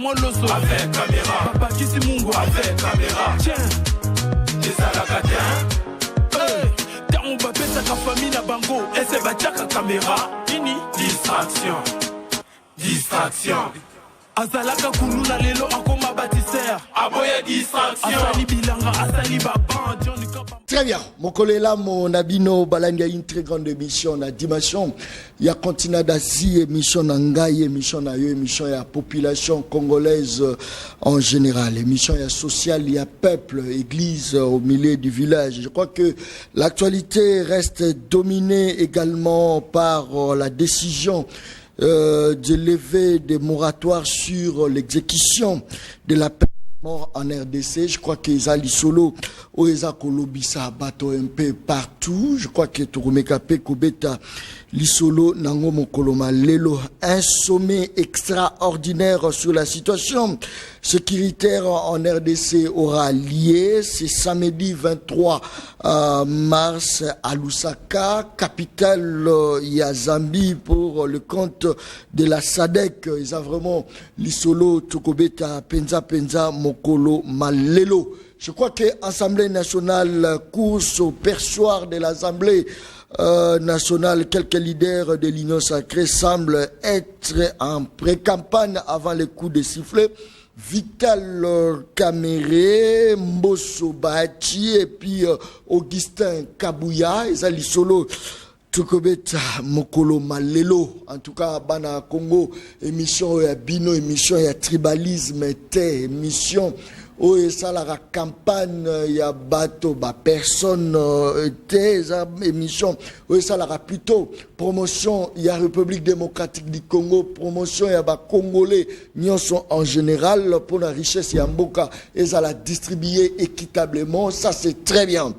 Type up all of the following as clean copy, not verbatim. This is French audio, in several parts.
moi l'osso avec caméra. Papa Kisi Mungo avec caméra. Tiens des alacatiens. On va péter sa famille à Bango et c'est Bachaka caméra. Ini distraction. Distraction. Azalaka Kuluna Lelo Akoma Bâtisseur. Aboya distraction. Asali Bilanga, Asali Baban. Très bien. Mon collègue là, mon abino, il y a une très grande émission, la dimension. Il y a continent d'Asie, émission Nangaï, émission Nayo, émission il y a population congolaise en général. Émission il y a social, il y a peuple, église au milieu du village. Je crois que l'actualité reste dominée également par la décision de lever des moratoires sur l'exécution de la peine mort en RDC. Je crois que Zali Solo, Oeza Kolobisa, Bato un peu partout. Je crois que Turumekape Kobeta, Lisolo, Nango Mokoloma, Lelo, un sommet extraordinaire sur la situation sécuritaire en RDC aura lieu. C'est samedi 23 mars à Lusaka, capitale Yazambi, pour le compte de la SADC. Ils ont vraiment Lisolo, Tukobeta, Penza, Mokolo, Malelo. Je crois que l'Assemblée nationale, course au perchoir de l'Assemblée nationale, quelques leaders de l'Union sacrée semblent être en pré-campagne avant les coups de sifflet. Vital Kamere, Mbosso Bachi et puis Augustin Kabouya, Ezali Solo, Tukobeta Mokolo Malelo. En tout cas, Bana Congo, émission ya Bino, émission ya tribalisme, émission où ça la campagne ya bateau ba personne émission où ça la plutôt promotion ya République démocratique du Congo, promotion ya ba congolais nyonso en général pour la richesse ya mboka et ça la distribuer équitablement. Ça c'est très bien.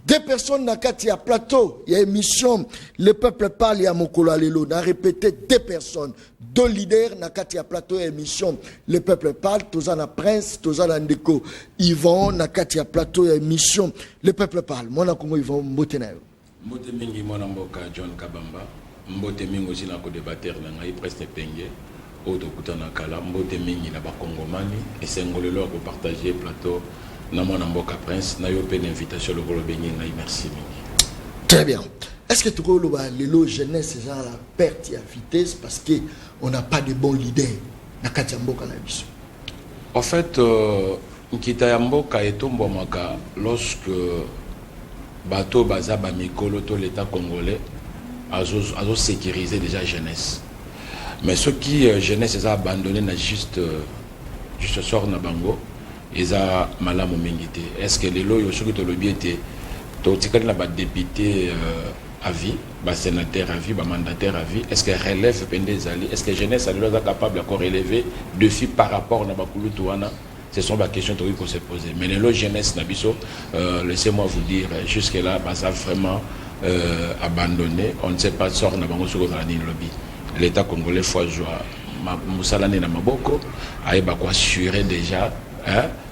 Deux personnes na kati ya plateau, il y a émission Le Peuple Parle, il y a Mokolo Alelo, on a répété deux personnes, deux leaders na kati ya plateau émission Le Peuple Parle, Tozana Prince, Tozana Ndeko, Yvon na kati ya plateau émission Le Peuple Parle. Moi na Congo Yvon Mbotenayo. Mbote mingi mwana mboka John Kabamba, mbote mingi aussi na ko débatteur na ngai presque penge, auto kutana kala, mbote mingi na ba Kongomani et sengolelo ko partager plateau. Namboka Prince, na yo une invitation le rôle béni na merci mingi. Très bien. Est-ce que tu vois le jeunesse c'est la perte à vitesse parce que on n'a pas de bons leaders na kati ya mboka na biso? En fait, nkita ya mboka etombo maka lorsque bato baza ba mikolo to l'état congolais azo sécuriser déjà jeunesse. Mais ceux qui jeunesse les a abandonné na juste sort na bango. Ils ont malamu mingité. Est-ce que les lois ont surtout le bien été totikali na ba député à vie, ba sénateur à vie, ba mandataire à vie? Est-ce que relève pendez ali? Est-ce que jeunesse a est capable de relever défi par rapport na ba kulutuana? Ce sont des questions qu'il faut se poser. Mais les lois jeunesse na biso, laissez-moi vous dire jusque là bah ça vraiment abandonné. On ne sait pas sort na bango sur la lobby. L'État congolais faut jouer musalane na maboko, aïba quoi assurer déjà.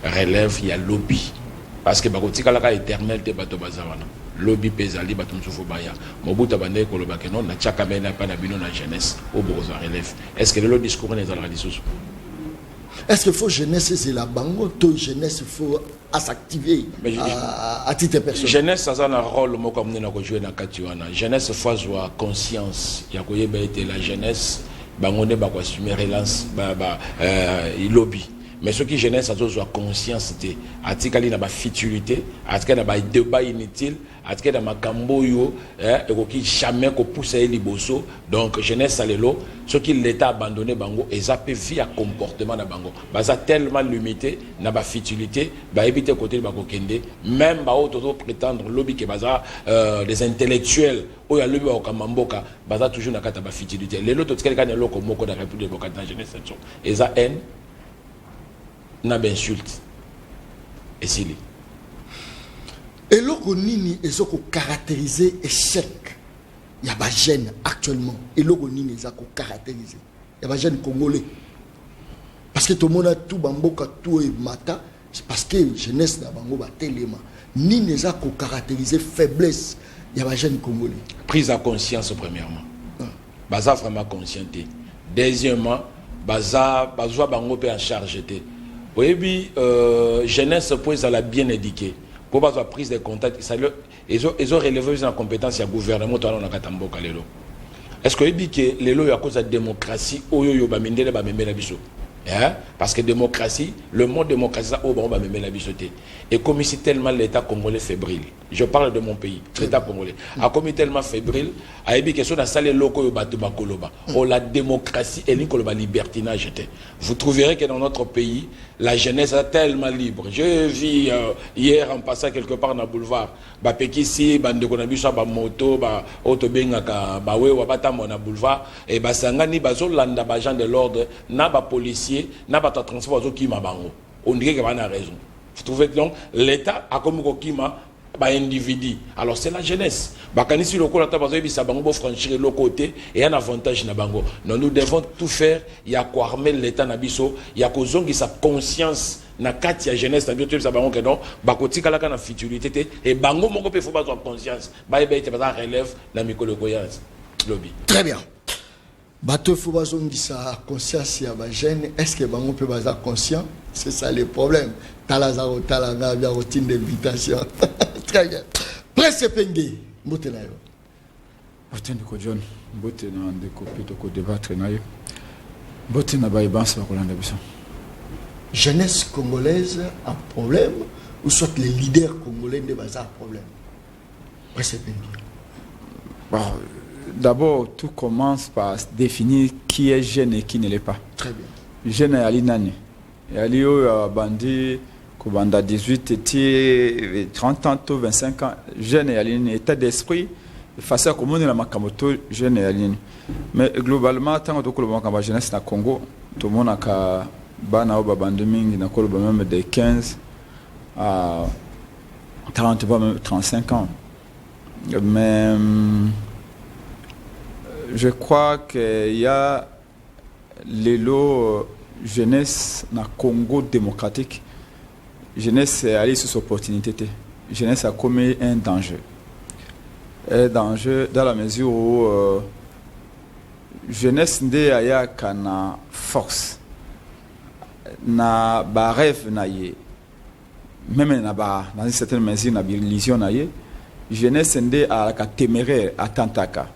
Relève, il y a lobby. Parce que bakotika la éternel te bato bazawana. Lobby pezali bato msofo baya. Mobuta bande ko lobake non na tchaka mena pa na bino na jeunesse au bozo relève. Est-ce que le discours n'est dans la discussion? Est-ce qu'il faut jeunesse c'est la bango to jeunesse faut s'activer à titre personnel? Jeunesse ça a un rôle mo comme na ko jouer na katiwana. Jeunesse faut avoir conscience. Ya ko yeba été la jeunesse bangone ba ko assumer relance lobby. Mais ce qui jeunesse a toujours conscience de atikali na ba futilité, atikali na ba débat inutile, atikali na makambo yo et qui jamais ko pousser liboso. Donc jeunesse alelo, ce qui l'état abandonné bango et ça peut via comportement na bango. Baza tellement limité na ba futilité, ba éviter côté ba kokende, même ba auto prétendre lobby que baza des intellectuels ou ya lobby ba kamamboka, baza toujours na kata ba futilité. Les autres atikali kana loko moko da république de la jeunesse et ça haine n'a pas insulte. Et s'il est. Et l'autre nini est ce qu'on caractérise échec. Il y a des jeunes actuellement. Et l'autre nini est ce qu'on caractérise. Il y a des jeunes congolais. Parce que tout le monde a tout bamboka tout et mata. C'est parce que jeunesse n'a bango ba telema. Nini est ce qu'on caractérise faiblesse. Il y a des jeunes congolais. Prise à conscience premièrement. Baza vraiment conscienté. Deuxièmement, baza bango pe en charge te. Oui, jeunesse pour la bien éduquée. Pour avoir prise de contact, ils ont relevé la compétence du gouvernement dans la Katamboka lelo. Est-ce que dit que lelo y a cause de démocratie oyo ba mindele ba memela biso? Parce que démocratie, le mot démocratie, et comme ici tellement l'État congolais fébrile, je parle de mon pays, l'État congolais, a commis tellement fébrile, a ébi question dans salle loko la démocratie et la libertinage. Vous trouverez que dans notre pays, la jeunesse est tellement libre. Je vis hier en passant quelque part dans le boulevard, Pekisi, Bandekonabiso, Moto, Otobengaka, Bawe, Wabatamo na boulevard, et Basangani, Bazolanda, Bajan de l'ordre, Naba policier. N'a pas de transport qui m'a bango. On dirait qu'il y a raison. Vous trouvez donc l'État a comme Kima individu. Alors c'est la jeunesse. Bakanisi loko la tabazo bisa bango franchir le côté et un avantage na bango. Non, nous devons tout faire. Il y a quoi armer l'État nabiso. Il y a kozongi sa conscience na kati ya jeunesse na bioto bisa bango que non. Bakoti kala kana futurité et bango moko pe faut pas avoir conscience. Ba ebe te ba relève na mikolo koyaz lobby. Très bien. Bateau faut pas sa conscience ya ba jeune. Est-ce que bango peut pas être conscient? C'est ça le problème. Talazaro talanga bien routine d'invitation. Très bien. Presse Penge, mbote na yo. Mbote ndiko John, mbote na ndiko plutôt ko débattre na yo. Mbote na ba ibansa ko landa biso. Jeunesse congolaise a problème ou soit les leaders congolais de base a problème. Presse Penge. Bon, d'abord, tout commence par définir qui est jeune et qui ne l'est pas. Très bien. Jeune est Ali Nani. Et Ali a bandi, Kobanda 18, et 30 ans, 25 ans. Jeune est Ali, état d'esprit, face à comment la Makamoto, jeune est Ali. Mais globalement, tant que le jeunesse na Congo, tout le monde a bana oba bandeming, na kolo même de 15 à 30, même 35 ans. Mais je crois qu'il y a les lots jeunesse dans le Congo démocratique. Jeunesse est allée sur cette opportunité. Jeunesse a commis un danger. Un danger dans la mesure où jeunesse n'est pas qu'une force. Na ba rêve na ye. Même dans une certaine mesure, na illusion na ye. Jeunesse n'est à la téméraire à tantaka.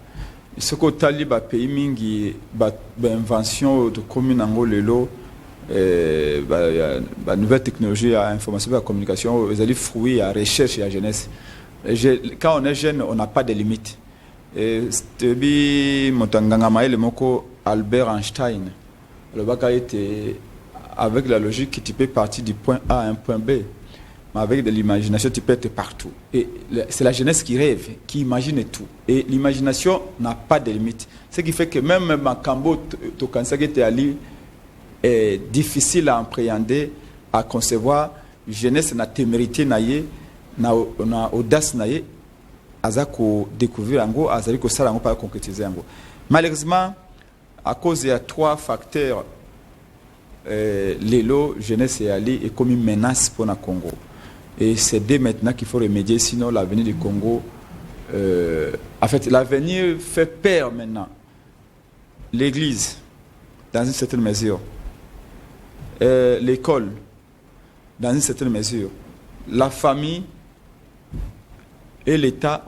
Ce que tali ba pays mingi ba invention de commune en lelo ba nouvelle technologie à information et à communication ils allaient fruits à recherche et à jeunesse. Quand on est jeune on n'a pas de limites. Et c'était motanganga maile moko Albert Einstein le bac était avec la logique que tu peux partir du point A à un point B. Mais avec de l'imagination, tu peux être partout. Et c'est la jeunesse qui rêve, qui imagine tout. Et l'imagination n'a pas de limite. Ce qui fait que même Makambo, est difficile à appréhender, à concevoir. Jeunesse n'a témérité, n'a audace, n'a découvrir, n'a concrétiser. Malheureusement, à cause de 3 facteurs, l'élo, jeunesse et Ali est comme une menace pour le Congo. Et c'est dès maintenant qu'il faut remédier, sinon l'avenir du Congo... en fait, l'avenir fait peur maintenant. L'Église, dans une certaine mesure. L'école, dans une certaine mesure. La famille et l'État,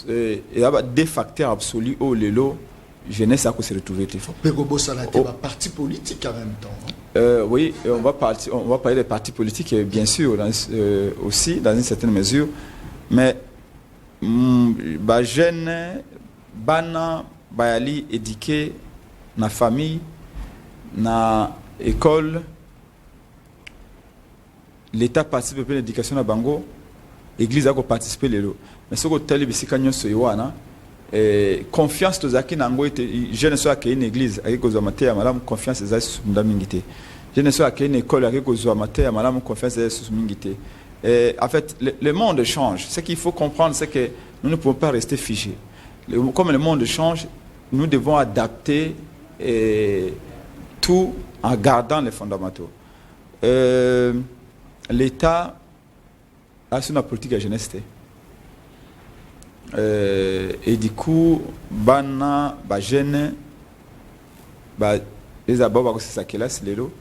il y a des facteurs absolus où l'élo, jeunesse a se retrouver. Parti politique en même temps. Oui, on va parler des partis politiques, bien sûr, aussi, dans une certaine mesure. Mais, jeune, bana, bayali, éduqué, na famille, na école, l'État participe à l'éducation à Bango, l'Église a participé les lots. Mais ce que tu as dit, c'est que confiance aux acquis nango était je ne sais qu'une église avec aux amateurs madame confiance les sous mingité je ne sais qu'une école avec aux amateurs madame confiance les sous mingité en fait le monde change. Ce qu'il faut comprendre c'est que nous ne pouvons pas rester figés. Comme le monde change, nous devons adapter tout en gardant les fondamentaux. L'État a une politique à jeunesse. Et du coup, bana, ba jeune, ba les abats, c'est ça qui est là, c'est l'élo.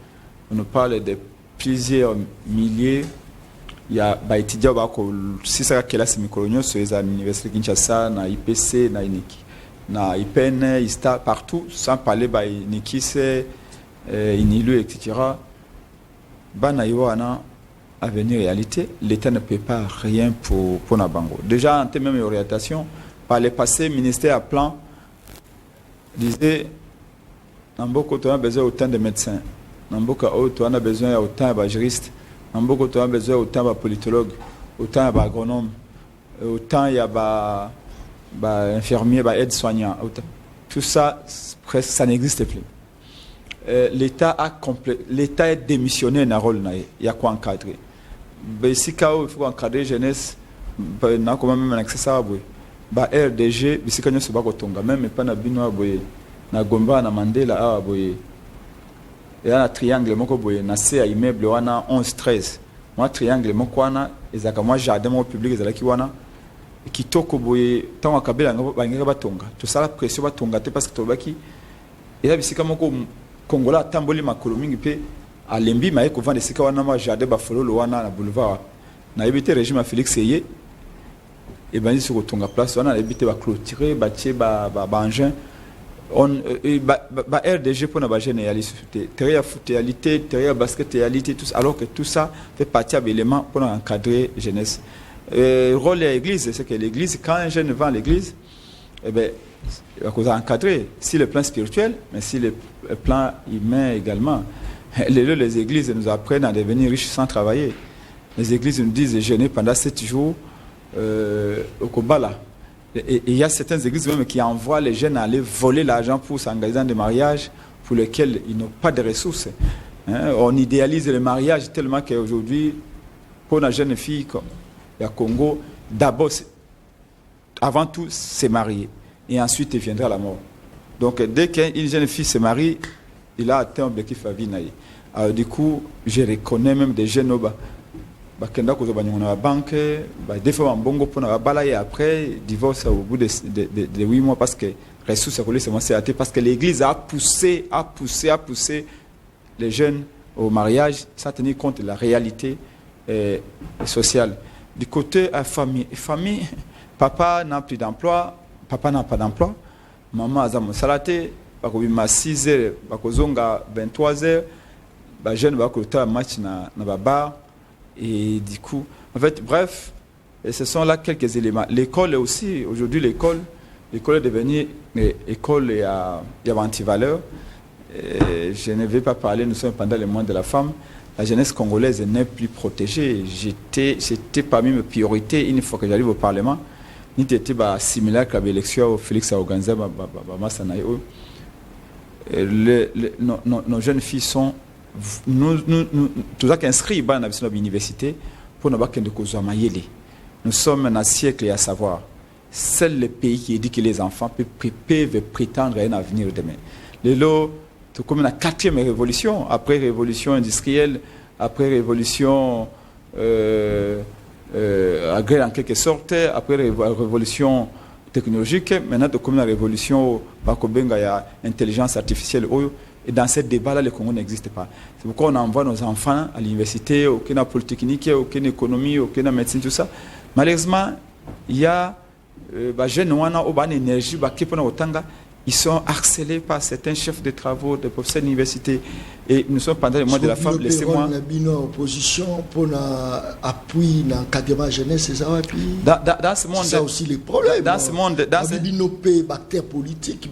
On nous parle de plusieurs milliers. Il y a des étudiants si ça qui est là, c'est Mikolonio, c'est l'université de Kinshasa, na IPC, na INEKI, na IPN, ISTA, partout, sans parler de INEKIS, INILU, etc. Banaïwana, à venir réalité, l'État ne peut pas rien pour Nabango. Déjà, en termes d'orientation, par le passé, le ministère à plan disait Namboka, on a besoin autant de médecins. Namboka, on a besoin autant de juristes. Namboka, on a besoin autant de politologues, autant d'agronomes, autant d'infirmiers, d'aides-soignants. Tout ça, presque, ça n'existe plus. L'État est démissionné dans le rôle. Il y a quoi encadrer. Si il faut encadrer la jeunesse, il y a quand même un accès à ça. RDG, si il y a même pas na Gomba na Mandela il y a un triangle moko boye na se immeuble wana 11-13 moi triangle moko wana ezaka moi jardin public ezalaki wana kitoko boye tant akabela ngaba batonga to sala pression batonga te parce que tobaki eza bisika moko kongola tamboli makolo mingi pe alembi maye ko vendre sika wana ma jardin ba fololo wana na boulevard na ebité régime Félix Eye et bandi sur kotonga place wana na ebité ba clôturer ba tie ba engin RDG pour la généralité, derrière footalité, derrière basket réalité, tout ça, alors que tout ça fait partie de l'élément pour encadrer la jeunesse. Le rôle de l'église, c'est que l'église, quand un jeune va à l'église, eh bien, il va encadrer, si le plan spirituel, mais si le plan humain également. Les églises nous apprennent à devenir riches sans travailler. Les églises nous disent de jeûner pendant 7 jours au Kobala. Et il y a certaines églises même qui envoient les jeunes à aller voler l'argent pour s'engager dans des mariages pour lesquels ils n'ont pas de ressources. On idéalise le mariage tellement qu'aujourd'hui, pour une jeune fille comme le Congo, d'abord, avant tout, c'est marier. Et ensuite, il viendra la mort. Donc, dès qu'une jeune fille se marie, il a atteint l'objectif à vie. Alors, du coup, je reconnais même des jeunes bakenda kozoba nyona la banque des fois mbongo pona bala et après divorce au bout de 8 mois parce que ressources à coller c'est athée parce que l'église a poussé les jeunes au mariage sans tenir compte de la réalité sociale. Du côté famille, papa n'a plus d'emploi, papa n'a pas d'emploi, maman a zamo salate bakobima 6h bakozonga 23h ba jeune bakota match na bar. Et du coup, en fait, bref, ce sont là quelques éléments. L'école est aussi, aujourd'hui, l'école est devenue école et à anti-valeur. Je ne vais pas parler, nous sommes pendant le mois de la femme. La jeunesse congolaise n'est plus protégée. C'était parmi mes priorités une fois que j'arrive au Parlement. Nous étions similaires à l'élection Félix Aoganza, nos jeunes filles sont nous tous inscrits dans l'université pour nous nous sommes dans un siècle à savoir seul le pays qui dit que les enfants peuvent prétendre à un avenir demain. C'est comme la 4e révolution, après révolution industrielle, après révolution agraire en quelque sorte, après révolution technologique, maintenant comme la révolution intelligence artificielle. Et dans ce débat-là, le Congo n'existe pas. C'est pourquoi on envoie nos enfants à l'université, aucune polytechnique, aucune économie, aucune médecine, tout ça. Malheureusement, il y a des jeunes qui ont une énergie, ils sont harcelés par certains chefs de travaux, des professeurs d'université. Et nous sommes pendant le mois de la femme, laissez-moi... opposition pour l'appui dans l'encadrement jeunesse, c'est ça, dans ce monde... C'est ça aussi les problèmes. Dans ce monde... Dans ce bactères politiques,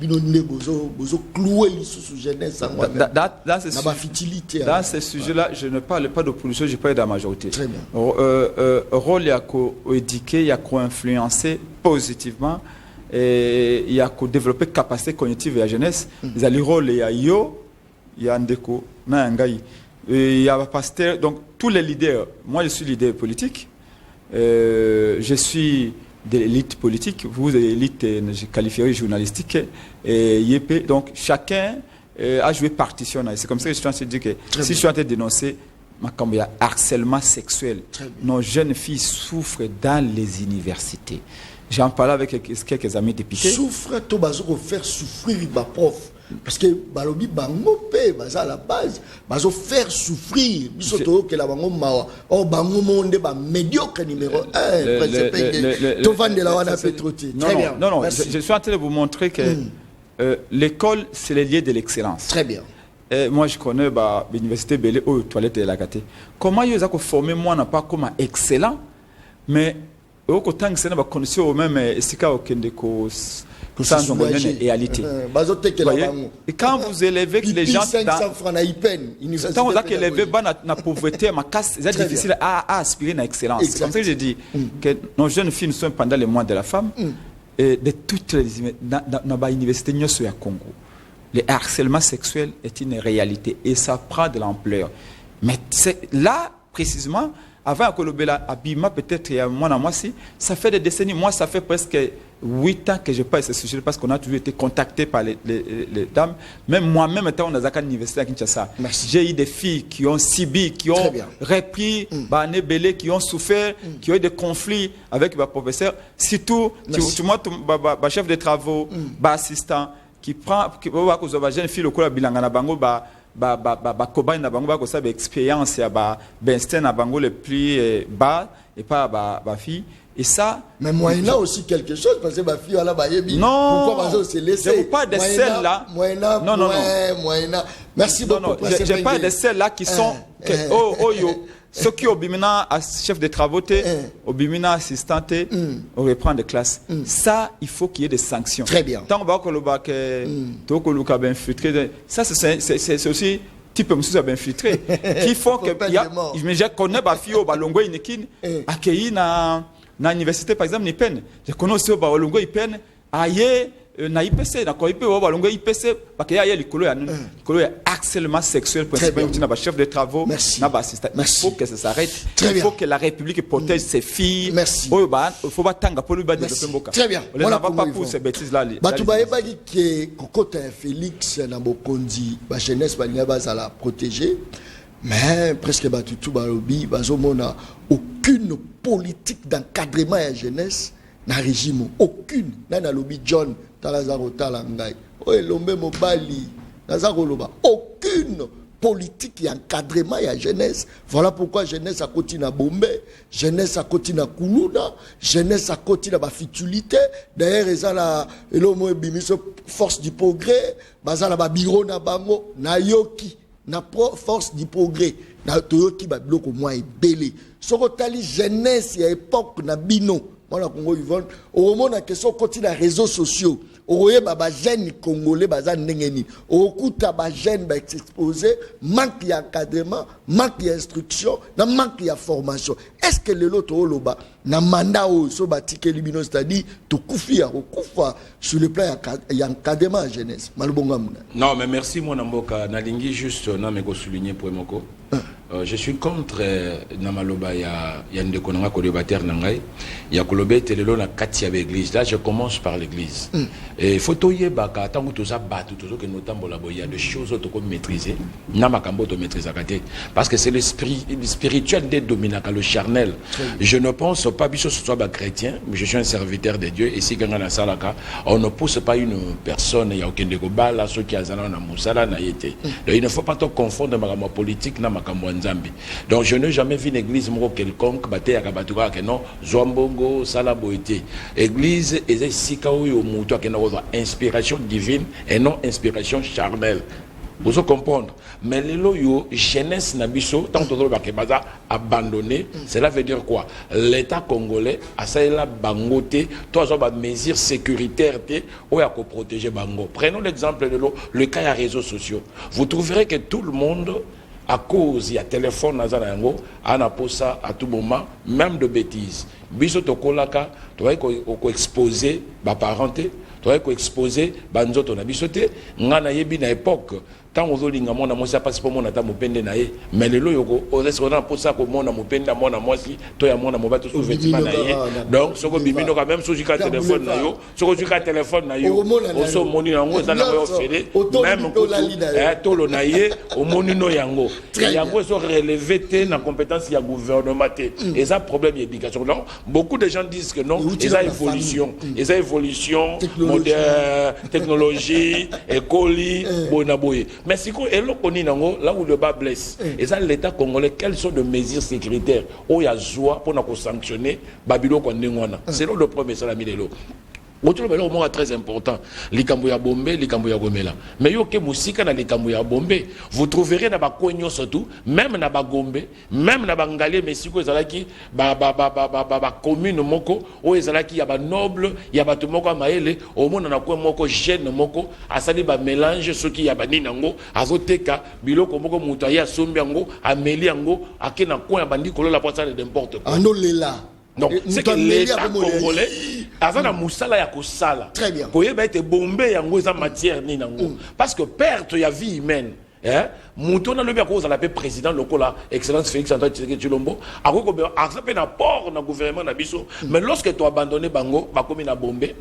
dans ce sujet-là, je ne parle pas d'opposition, je parle de la majorité. Très bien. Rôle, il y a qu'à-éduquer, il y a qu'à-influencer positivement. Et il y a qu'à développer capacité cognitive de la jeunesse. Il y a le rôle, il y a Yo, il y a Ndeko, il y a Pasteur. Donc, tous les leaders, moi je suis leader politique, je suis de l'élite politique, vous de l'élite, je qualifierai journalistique, et YP. Donc, chacun a joué partition. C'est comme ça que je suis en train de dire que si je suis en train de dénoncer, il y a harcèlement sexuel. Nos jeunes filles souffrent dans les universités. J'en parlais avec quelques amis députés. Souffre, tu vas faire souffrir les profs. Parce que balobi bango pe baza à la base bazo faire souffrir bisoto que la bango mawa oh bango monde ba médiocre numéro 1 to vendre la wana petroti. Très bien. Non, je suis en train de vous montrer que l'école c'est le lieu de l'excellence. Très bien. Moi je connais l'université Belé aux toilettes de la Gaté. Comment ils ont formé moi n'a pas comme excellent mais au côté c'est une condition même estika okendeko sans réalité. Et quand vous élevez les gens quand vous élevez la pauvreté, c'est difficile à aspirer à l'excellence. C'est comme ça que je dis que nos jeunes filles sont pendant les mois de la femme et de toutes les dans l'université au Congo. Le harcèlement sexuel est une réalité et ça prend de l'ampleur. Mais là, précisément, avant que le Bela Abima, peut-être il y a moi, ça fait des décennies. Moi, ça fait presque 8 ans que je parle de ce sujet parce qu'on a toujours été contacté par les dames. Même moi-même, étant on a à l'université à Kinshasa, j'ai eu des filles qui ont subi, qui ont repris, qui ont souffert, qui ont eu des conflits avec le professeur. Surtout, tu vois, chef de travaux, assistant, qui prend, qui va jeune fille le bilanga na bango cobaye na bango ba ko sa expérience ya Bernstein na bango le plus bas et pas fille et ça mais moyennant aussi quelque chose parce que ma fille là yebi pourquoi bazo se laisser je pas de celles là moyennant merci beaucoup j'ai pas de celles là qui sont yo ceux qui obimina chef de travaux au bimina assistant on reprend des classes ça il faut qu'il y ait des sanctions. Très bien. Tant va que le bac to ko luka ben filtré ça c'est aussi type monsieur ben filtré qui font que mais je connais ba fille au balongo inikine accueilli na université par exemple ni peine je connais aussi au balongo ipen aye na IPC na ko IPC au balongo IPC parce qu'il y a l'école ya harcèlement sexuel principalement na ba chef de travaux na ba assistant. Il faut que ça s'arrête. Il faut que la République protège ses filles. Il faut pas tanga pour lui ba développer mboka. Très bien. On ne va pas pour ces bêtises là. Batuba ebagi que kokota Félix na bokondi ba jeunesse ba linga ba la protéger mais presque batutu ba lobi bazomona aucune politique d'encadrement à la jeunesse na régime aucune na lobby John Talazaro Talangai Lombe Mobali Nazaro Loba aucune politique et encadrement à la jeunesse. Voilà pourquoi jeunesse a continué à bomber, jeunesse a continué à Koulouna, jeunesse a continué à futilité. D'ailleurs, ils ont la force du progrès, bazala ba biro na bango na yoki na force du progrès na toyoki ba bloko moi et belé. Sokotali jeunesse à époque na bino. Voilà Congo Yvonne. Au moment où question continue les réseaux sociaux, au baba jeune congolais baza ndengeni, au kuta ba jeune ba exposé, manque d'encadrement, manque d'instruction, manque de formation. Est-ce que le lot oloba na mandat au so batike libino c'est-à-dire to kufia au kufa sur le plan d'encadrement jeunesse. Malubonga muna. Non mais merci mon amboka nalingi juste na me ko souligner pour moko. Je suis contre Namaloba ya ndeko nanga ko débattre nangai ya kolobe telelo na kati ya l'église. Là je commence par l'église. Et faut yebaka tango toza batu tozo ke notambola boya il y a des choses to ko maîtriser na makambo to maîtriser kate parce que c'est l'esprit spirituel des dominaka le charnel. Je ne pense pas biso soit ba chrétien, mais je suis un serviteur de Dieu et si ganga na salaka on ne pousse pas une personne ya okende ko bala ceux qui azana na musala na yete. Donc il ne faut pas te confondre makambo politique na makambo Nzambi. Donc je n'ai jamais vu une église moko quelconque baté ya kabatuka que non Zwambongo sala boité. Église est sika oyo muto akena ko inspiration divine et non inspiration charnelle. Vous pouvez comprendre. Mais les loyaux, jeunesse nabiso, tant que le baza abandonné, cela veut dire quoi? L'État congolais a ça la bangoté, toi as mesures sécuritaires ou à protéger bango. Prenons l'exemple de l'eau, le cas des réseaux sociaux. Vous trouverez que tout le monde à cause il y a téléphone nazango ana posa à tout moment même de bêtises biso tokolaka to va ko exposer ba parenté to va ko exposer banzoto na biso te ngana yebi na époque tant ozolinga mona mwasi apasi po mona ta mopende na ye mais lelo yoko ozesi kona posa ko mona mopende mona mwasi to ya mona mobato sous vêtement na ye donc soko bimino quand même sous jika téléphone na yo soko jika téléphone na yo oso moni yango za na yo fele même to lo na ye o moni no yango yango so relevé te na compétence ya gouvernement te et ça problème d'éducation donc beaucoup de gens disent que non et ça évolution technologie, école, bonaboye. Mais si on est là où le bas blesse, et ça l'État congolais, quelles sont les mesures sécuritaires où il y a joie pour nous sanctionner Babylone Kondengwana. C'est là le premier salami de l'eau. Autre chose très important, les Kambouya Bombe, les Kambouya Gomela. Mais yo ke musika na les Kambouya Bombe, vous trouverez na ba konyo surtout, même na ba Gombe, même na ba Ngale Mesiko ezalaki ba commune moko, o ezalaki ya ba noble, ya ba tumoko maele, au monde na ko moko jeune moko, asali ba mélange ce qui ya ba ninango, azoteka biloko moko muto ya sombi yango, ameli yango, akena ko ya bandi kolo la poisson de n'importe quoi. Anolela. Donc, c'est que l'État congolais, avant la moussala ya kosala. Très bien. Koye ba ete bombé yango eza matière ni nango. Parce que perte ya vie humaine. Mouton na lobi akoza la paix président lokola excellence Félix Antoine Tshisekedi Tshilombo akoko be accepter na port na gouvernement na biso. Mais lorsque tu abandonné bango, bakomi na bombé,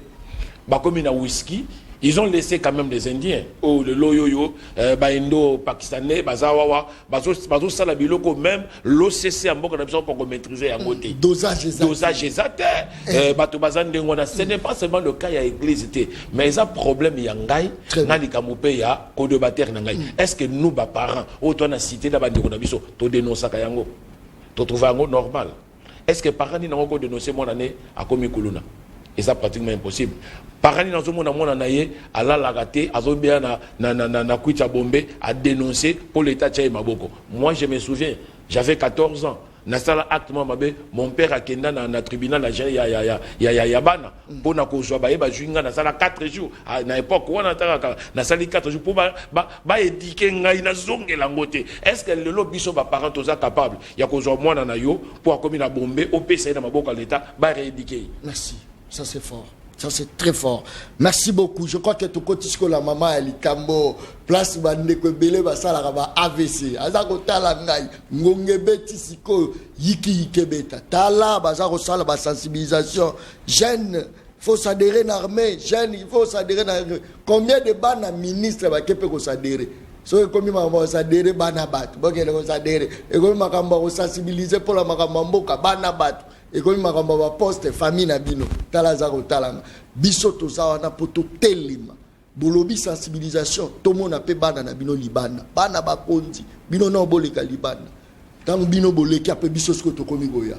bakomi na whisky, ils ont laissé quand même des Indiens. Oh, le loyoyo, Indo-Pakistanais, Bazawawa, Bazo Salabiloko, même l'OCC en Boko pour maîtriser en côté. Dosage exact. Ce n'est pas seulement le cas, il y a l'église, mais il y a un problème, il y a un gars, il y a un débatteur. Est-ce que nous, parents, autant à cité d'abord, tu dénonces ça, tu trouves un normal? Est-ce que parents n'ont pas dénoncé mon année à Komikuluna? Et ça pratiquement impossible. Parani dans ce monde à la lagaté, à Zobia na Kucha Bombe, à dénoncer pour l'État Tchaï Maboko. Moi je me souviens, j'avais 14 ans. Nasala acte mon père a kenda na tribunal na Yabana pour na ko joa ba juinga na sala 4 jours na époque wana na sali 4 jours pour ba éduquer ngai na zongela ngote. Est-ce que le biso ba parents toza capable ya ko joa mwana na yo pour comme na Bombe au PC na maboko l'État ba rééduquer. Merci. Ça c'est fort. Ça c'est très fort. Merci beaucoup. Je crois que tout côté que la maman elle est cambo place bande ko belé ba sala ba AVC. Azako tala ngai ngonge beti siko yiki beta. Tala ba zako sala ba sensibilisation jeune faut s'adhérer à l'armée, jeune il faut s'adhérer à combien de bana ministre ba kepe ko s'adhérer. So comme maman s'adhérer bana bat. Bokele ko s'adhérer. Et comme makamba ko sensibiliser pour la makamba mboka bana bat. Et comme ma ramba poste famille na bino talazaro talanga biso tozawa na poto telima bolobi sensibilisation tout monde a pe bana na bino libana bana ba konzi bino na boleka libana tant bino boleki ape biso sko to komi goya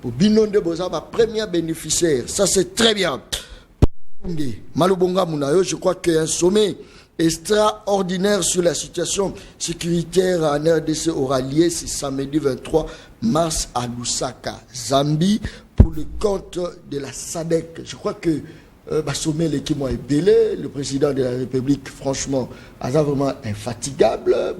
pour bino nde boza ba premier bénéficiaire. Ça c'est très bien. Malobonga munayo, je crois qu'il y a un sommet extraordinaire sur la situation sécuritaire en RDC aura lieu ce samedi 23 mars à Lusaka, Zambie, pour le compte de la SADC. Je crois que sommet l'équipe est belé, le président de la République, franchement, a vraiment infatigable,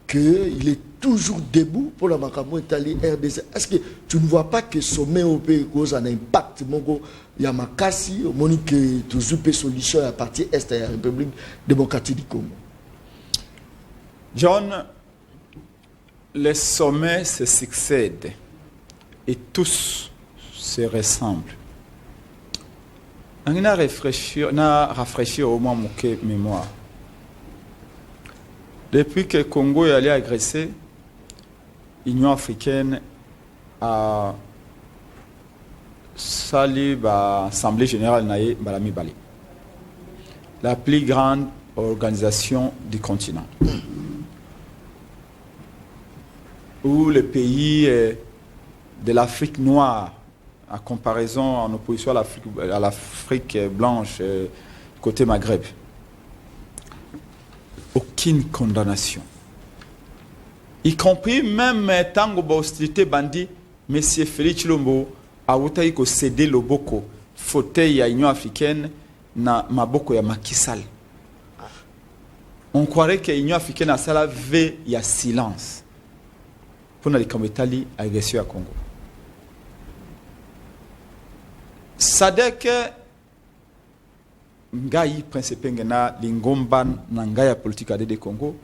qu'il est toujours debout pour la Macamo Italie RDC. Est-ce que tu ne vois pas que ce sommet au pays cause un impact? Il y a Makassi, au moment que tu as une solution à partir est de la République démocratique du Congo. John, les sommets se succèdent et tous se ressemblent. On a rafraîchi au moins mon mémoire. Depuis que le Congo est allé agresser, l'Union africaine a salué l'Assemblée générale Naye Balami Bali, la plus grande organisation du continent, où les pays de l'Afrique noire, en comparaison, en opposition à l'Afrique blanche, côté Maghreb, aucune condamnation. Y compris même tango hostilité bandit, M. Félix Tshilombo a voulu céder le boko fauteuil à l'Union africaine na maboko ya Macky Sall. On croirait que l'Union africaine a ça veille il y a silence pour les Italie agression à Congo. SADC ngai principe ngena lingomba na ngai ya politique de Congo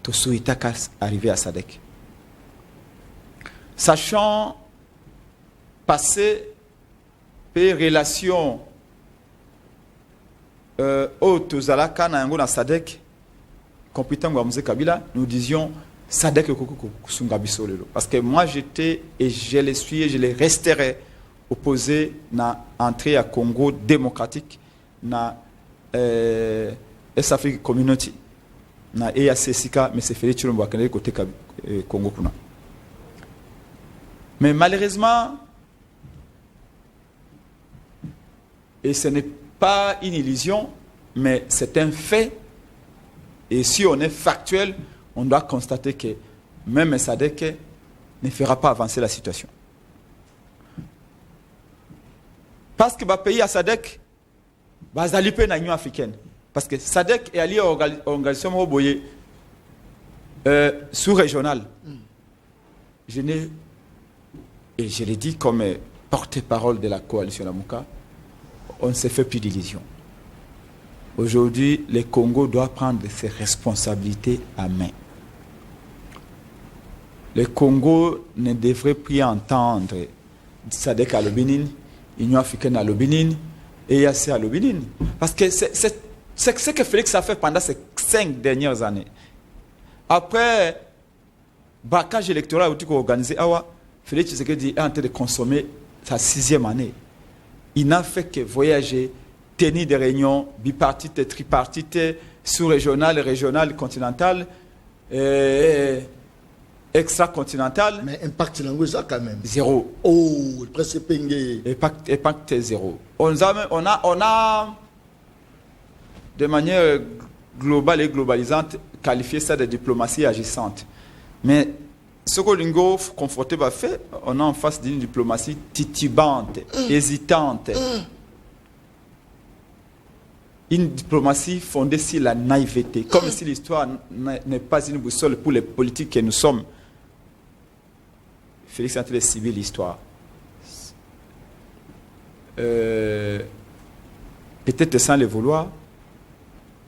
to souhaita arriver à SADC. Sachant passer per relation au tozalaka na yango na SADC compétent ngwa Mzee Kabila, nous disions SADC kusunga biso lelo parce que moi j'étais et je le suis et je le resterai opposé na entrée à Congo démocratique na East African Community na EACSICA mais c'est Félix Tshilombo akende côté Congo kuna. Mais malheureusement, et ce n'est pas une illusion, mais c'est un fait. Et si on est factuel, on doit constater que même SADC ne fera pas avancer la situation. Parce que le pays à SADC, il y a l'Union africaine. Parce que SADC est allié à l'organisation sous-régionale. Et je l'ai dit comme porte-parole de la coalition Lamuka, on ne se fait plus d'illusions. Aujourd'hui, le Congo doit prendre ses responsabilités à main. Le Congo ne devrait plus entendre SADC à l'Obénin, Union africaine à l'Obénin, EAC à l'Obénin. Parce que c'est ce que Félix a fait pendant ces 5 dernières années. Après, braquage électoral organisé, Félix Tshisekedi est en train de consommer sa 6e année. Il n'a fait que voyager, tenir des réunions bipartites, tripartites, sous-régionales, régionales, continentales, extra-continentales. Mais impact langoisa quand même. Zéro. Oh, le presse pengé. Impact zéro. On a de manière globale et globalisante qualifié ça de diplomatie agissante. Mais ce que l'Ingo confronté va faire, on est en face d'une diplomatie titubante, hésitante. Une diplomatie fondée sur la naïveté, comme si l'histoire n'est pas une boussole pour les politiques que nous sommes. Félix est en train de cibler l'histoire. Peut-être sans le vouloir,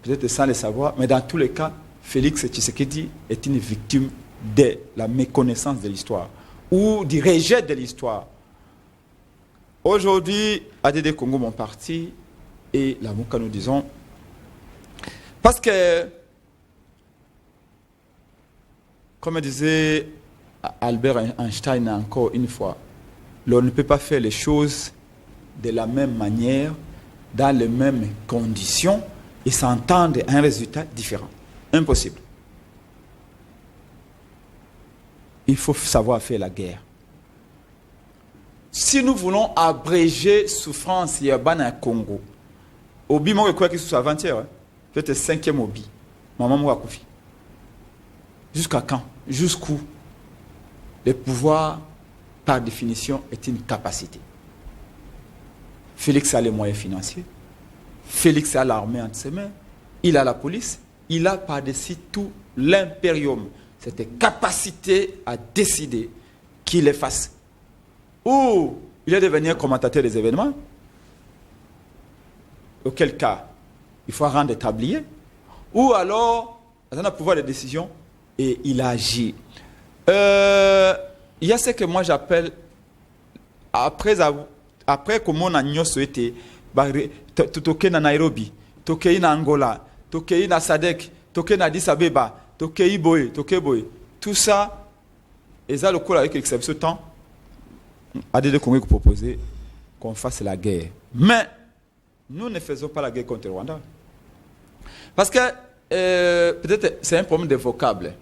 peut-être sans le savoir, mais dans tous les cas, Félix Tshisekedi est une victime de la méconnaissance de l'histoire ou du rejet de l'histoire. Aujourd'hui, ADD Congo, mon parti, et la Mouka, nous disons, parce que, comme disait Albert Einstein encore une fois, l'on ne peut pas faire les choses de la même manière, dans les mêmes conditions, et s'entendre à un résultat différent. Impossible. Il faut savoir faire la guerre. Si nous voulons abréger souffrance il y a au Congo, Obi moi quoi que ce soit avant-hier, peut-être 5e Obi, maman moi Koufi. Jusqu'à quand? Jusqu'où? Le pouvoir, par définition, est une capacité. Félix a les moyens financiers. Félix a l'armée entre ses mains. Il a la police. Il a par-dessus tout l'impérium. Cette capacité à décider qu'il les fasse. Ou il est devenu commentateur des événements. Auquel cas, il faut rendre tablier. Ou alors, il a un pouvoir de décision et il agit. Il y a ce que moi j'appelle, après que mon agneau souhaité, toké na Nairobi, toké na Angola, toké na SADC, toké na Addis Abeba, toké boy, tout ça, et ça le coup avec l'exception temps, ADD Congo proposer qu'on fasse la guerre. Mais nous ne faisons pas la guerre contre le Rwanda. Parce que peut-être c'est un problème de vocable.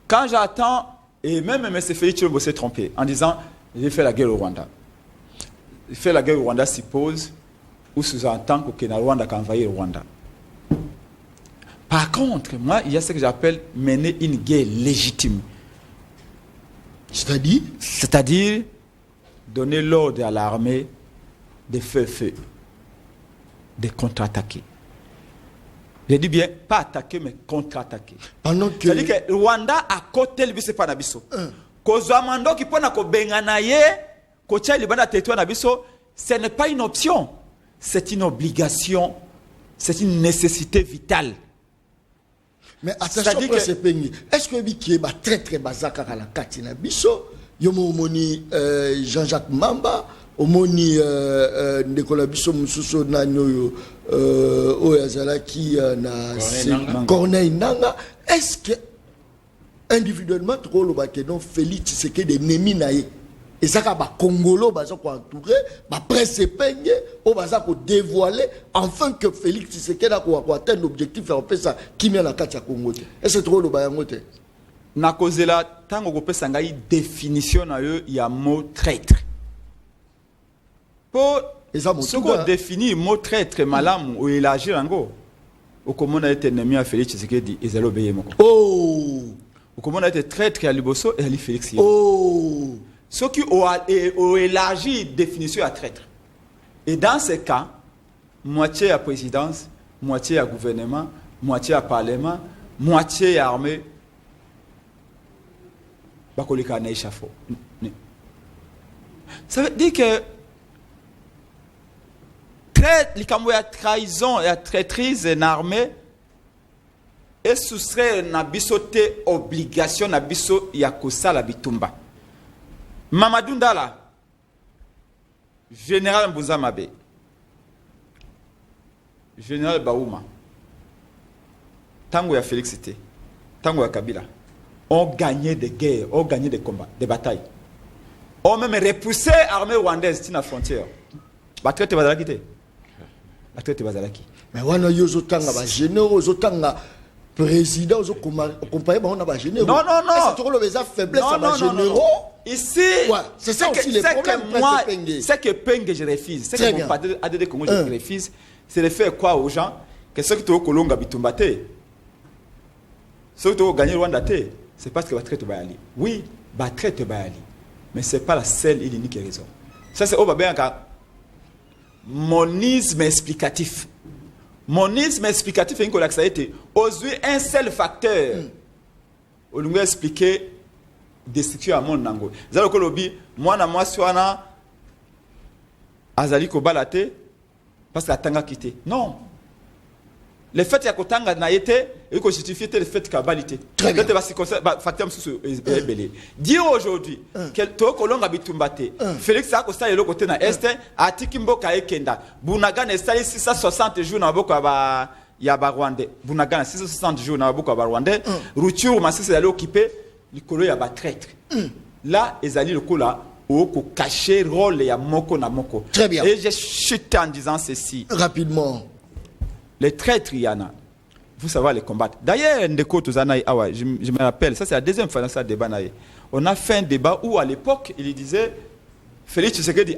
Quand j'attends, et même M. Félix Tshilombo s'est trompé en disant j'ai fait la guerre au Rwanda. Faire la guerre au Rwanda suppose ou sous-entend que le Rwanda a envahi le Rwanda. Par contre, moi, il y a ce que j'appelle mener une guerre légitime. C'est-à-dire donner l'ordre à l'armée de faire feu, de contre-attaquer. Je dis bien, pas attaquer, mais contre-attaquer. C'est-à-dire que Rwanda a côté le bise panabiso. Kozamando qui pona ko benganaye, ko tia libana territoire nabiso, ce n'est pas une option, c'est une obligation, c'est une nécessité vitale. Mais attention, est-ce que Biki est très très bazaka à la Katina Bisso, Yomo Moni Jean-Jacques Mamba, Omoni Nicolas Bisso Moussousso Nanyo Oyazalaki na Corneille Nanga, est-ce que individuellement trop le bateau Félix Tshisekedi de Nemi naye et ça ba Congolo baza ko entouré ba presse penge o baza ko dévoiler enfin que Félix Tshisekedi a ko atteindre l'objectif ya pesa kimia na kati ya Congo. Et c'est trop le bayango te. Na kozela tango ko pesa ngai définition na yo ya mot traître. Pour ce qu'on définit mot traître malamu ou élargir ango. Au comment a été ennemi à Félix Tshisekedi ezalo beye moko. Oh. Au comment a été traître à Liboso et à Félix. Oh. Ce qui ont élargi la définition à traître. Et dans ce cas, moitié à présidence, moitié à gouvernement, moitié à parlement, moitié à armée, ça veut dire que la trahison et la traîtrise en armée et soustrait na bisote obligation na biso ya kosala bitumba. Mamadou Ndala, général Mbouza Mabe, général Baouma, Tango ya Félix Tshisekedi, Tango ya Kabila, ont gagné des guerres, ont gagné des combats, des batailles. Ont même repoussé l'armée rwandaise sur la frontière. La traite bazalaki. La traite bazalaki. Mais wana yozo tanga ba généraux, zotanga président, zo compagnie on a ba généraux. Non. C'est trop le faiblesse à ba généraux. Ici, ouais, c'est ça aussi les problèmes. C'est que Penge je refuse. C'est que mon parti ADD Congo je refuse. C'est de faire quoi aux gens que ceux qui te kolonga bitumbate, ceux qui te gagner Rwanda te, c'est parce que va traiter Bayali. Oui, va traiter Bayali, mais c'est pas la seule et l'unique raison. Ça c'est au bien car monisme explicatif. Monisme explicatif est une ça a été aujourd'hui un seul facteur. On nous expliquer destruction à mon nango. Zalo kolobi mwana mwasi wana azali ko balate parce que atanga quitté. Non. Le fait ya kotanga na yete et ko justifier le fait ka balité. Très bien. Facteur msusu belé. Dire aujourd'hui que to kolonga bitumbate. Félix a ko sala le côté na est atiki mboka ekenda. Bunagana sali 660 jours na boko ba ya ba Rwandais. Bunagana 660 jours na boko ba Rwandais. Rutshuru masisi ya occupé likolo ya ba traître. Là ezali le kola au ko cacher rôle ya moko na moko. Très bien. Et je chute en disant ceci. Rapidement. Les traîtres yana. Vous savez les combattre. D'ailleurs, je me rappelle, ça c'est la deuxième fois dans ce débat. On a fait un débat où à l'époque, il disait Félix Tshisekedi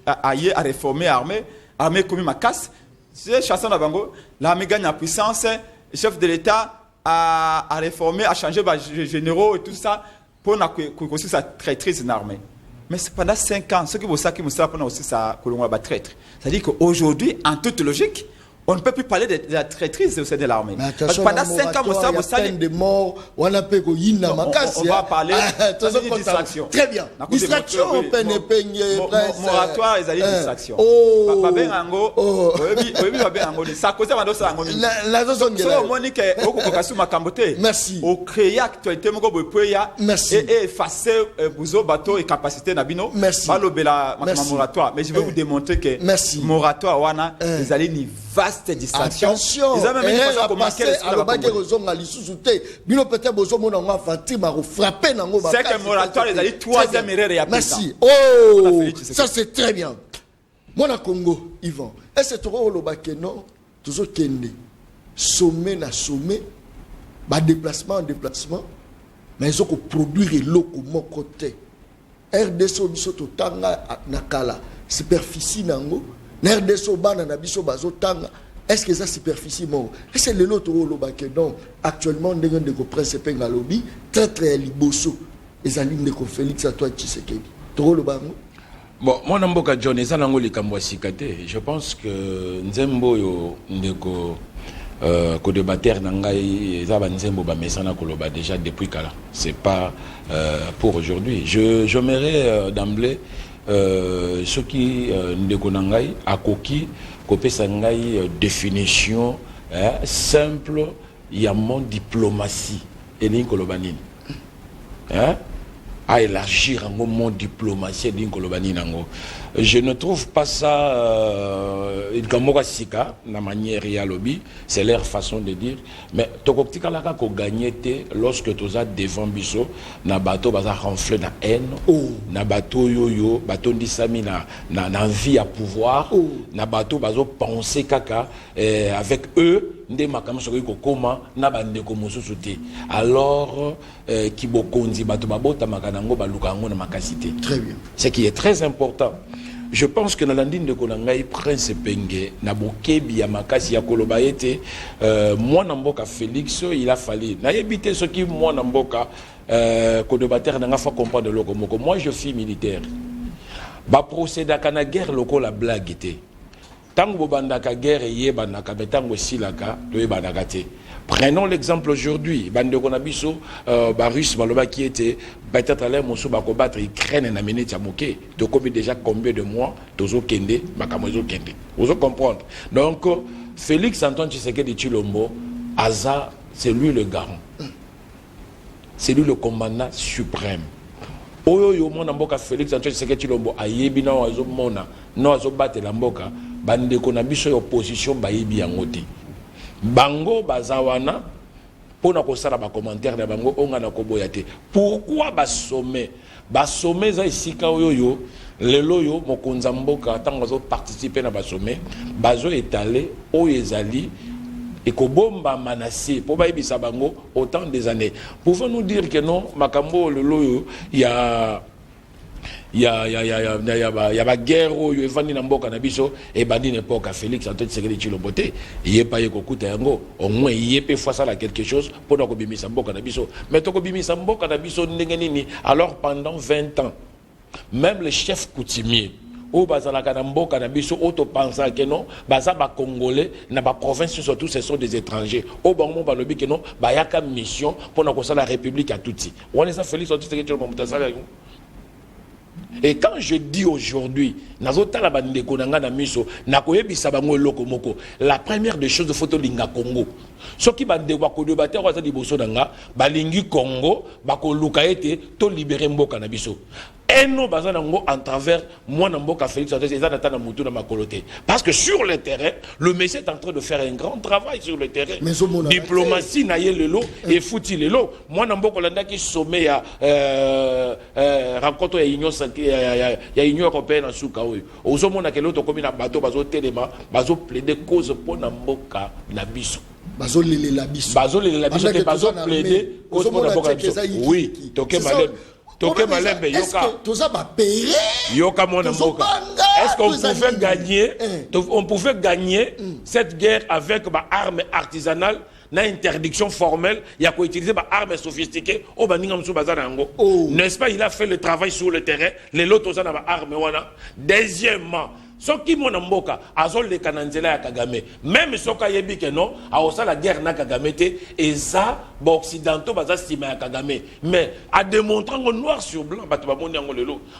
a réformé l'armée comme ma casse. C'est chanson d'Abango, l'armée gagne en puissance, le chef de l'État a réformé, a changé les généraux et tout ça pour construire sa traîtrise dans l'armée. Mais pendant 5 ans, ce qui vous savez, pendant aussi ça, que l'on va traître. C'est-à-dire qu'aujourd'hui, en toute logique, on ne peut plus parler de la traîtrise au sein de l'armée. Pendant 5 ans, on va parler de distraction. Très bien. Distraction, moratoire, ils allaient distraction. Merci. Au créer actualité, merci. Et effacer Bouzo, bateau et capacité Nabino. Merci. Moratoire. Mais je vais vous démontrer que moratoire, wana, ils allaient ni vaste distraction. Attention, ils ont même une façon de marquer c'est que moratoire les alliés troisième erreur et merci. Oh, ça c'est très bien. Mon Congo, Yvan. Est-ce que tu as le non? Toujours kende. Sommet na sommet. Ba déplacement en déplacement. Mais ils ont produire l'eau comme côté. RDC biso to tanga nakala. Superficie nango. RDC bana na biso bazo tanga. Est-ce que ça superficie mort? Est-ce que le lot au baké non actuellement ndenge ndeko prince penga lobby très très liboso les alliés ndeko Félix à toi Tshisekedi. Toro lo bango. Bon, moi namboka John eza nango likambo sikate. Je pense que nzembo yo ndeko ko débatteur na ngai eza ba nzembo ba mesana koloba déjà depuis kala. C'est pas pour aujourd'hui. Je m'aimerais d'emblée ce qui ndeko na ngai akoki kopesa ngai définition simple ya mon diplomatie elingi koloba nini à élargir mon diplomatie d'Inkolobani Nango. Je ne trouve pas ça na manière ya lobby, c'est leur façon de dire. Mais tokoktika laka ko gagner lorsque tu as devant biso na bateau baza renfler na haine, na bateau yoyo, bateau ndisami na vie à pouvoir, na bateau bazo penser kaka avec eux nde makama soki ko koma na bande ko mosusu te. Alors ki bokonzi bateau babota makanango baluka ngo na makasité. Très bien. Ce qui est très important. Je pense que dans l'andine de Konangai, Prince Penge, Nabokebi, Yamakasi, Yakoloba était, moi Namboka Félix, il a fallu. N'ayébité ce qui, moi Namboka, Kodobater, n'a pas comprendre le Lokomoko. Moi, je suis militaire. Ba procéder à la guerre, loko la blague était. Tango bandaka guerre et bandaka, mais tango silaka, doye bandakate. Prenons l'exemple aujourd'hui. Bande Konabiso, Barus, Maloba qui était, peut-être à l'air, Moussou Bakobattre, ils craignent un amené Tiamoké. De combien déjà combien de mois, Tozo Kende, Makamozo Kende. Vous allez comprendre. Donc, Félix Antoine Tshisekedi Tshilombo, Aza, c'est lui le garant. C'est lui le commandant suprême. Oyo yo mona mboka Félix Antoine Tshisekedi Tshilombo, ayebi na wazo mona, na wazo bate la mboka, bande Konabiso opposition bayebi yangote. Bango bazawana pona kosala ba commentaire na bango onga na koboyate. Pourquoi ba sommet za isika oyo lelo yo mokonza mboka tango zo participer na ba sommet bazo étaler oyo ezali ekobomba manasi po ba ibisa bango autant des années. Pouvons nous dire que non makambo lelo yo ya ba guerre oyo evandi na mboka na biso e bandi n'époque Félix Antoine Tshisekedi Tshilombo te yepa ye kokuta yango au moins yepe fois ça la quelque chose pour na kobimisa mboka na biso mais to kobimisa mboka na biso ndenge nini alors pendant 20 ans même les chefs coutumiers au bazalaka na mboka na biso auto pensa que non baza ba congolais na ba province surtout ce sont des étrangers au bango balobi que non ba yaka mission pour na kosala la république à tuti on les a Félix Antoine Tshisekedi Tshilombo mutasala. Et quand je dis aujourd'hui, la première des choses de photo linga Congo. Ce qui va débattre au Boso Danga, balingi Congo, bako lukaete, to libérer mboka na biso. Et non bazanango en travers moi Namboka Félix parce que sur le terrain, le monsieur est en train de faire un grand travail sur le terrain. Diplomatie na yelelo et fouti lelo. Moi Namboka landa qui sommet à rencontre ya Union européenne en Soukaoui. Ozomona que l'autre commune à bateau bazo telema bazo plaider cause pour Namboka na biso. Bazo lele la biso. Bazo lele la biso te bazo plaider cause pour Namboka biso. Oui, toke malem. Est-ce que tout ça va payer? Est-ce qu'on pouvait gagner cette guerre avec des armes artisanales, une interdiction formelle, il y a qu'à utiliser des armes sophistiquées. N'est-ce pas, il a fait le travail sur le terrain, les lots ont des armes. Deuxièmement, ce qui mon amboka, azol le kananzela ya Kagame, même ce qui yebi que non, a osa la guerre na Kagame te, et ça, bon occidentaux baza stima ya Kagame, mais à démontrer en noir sur blanc,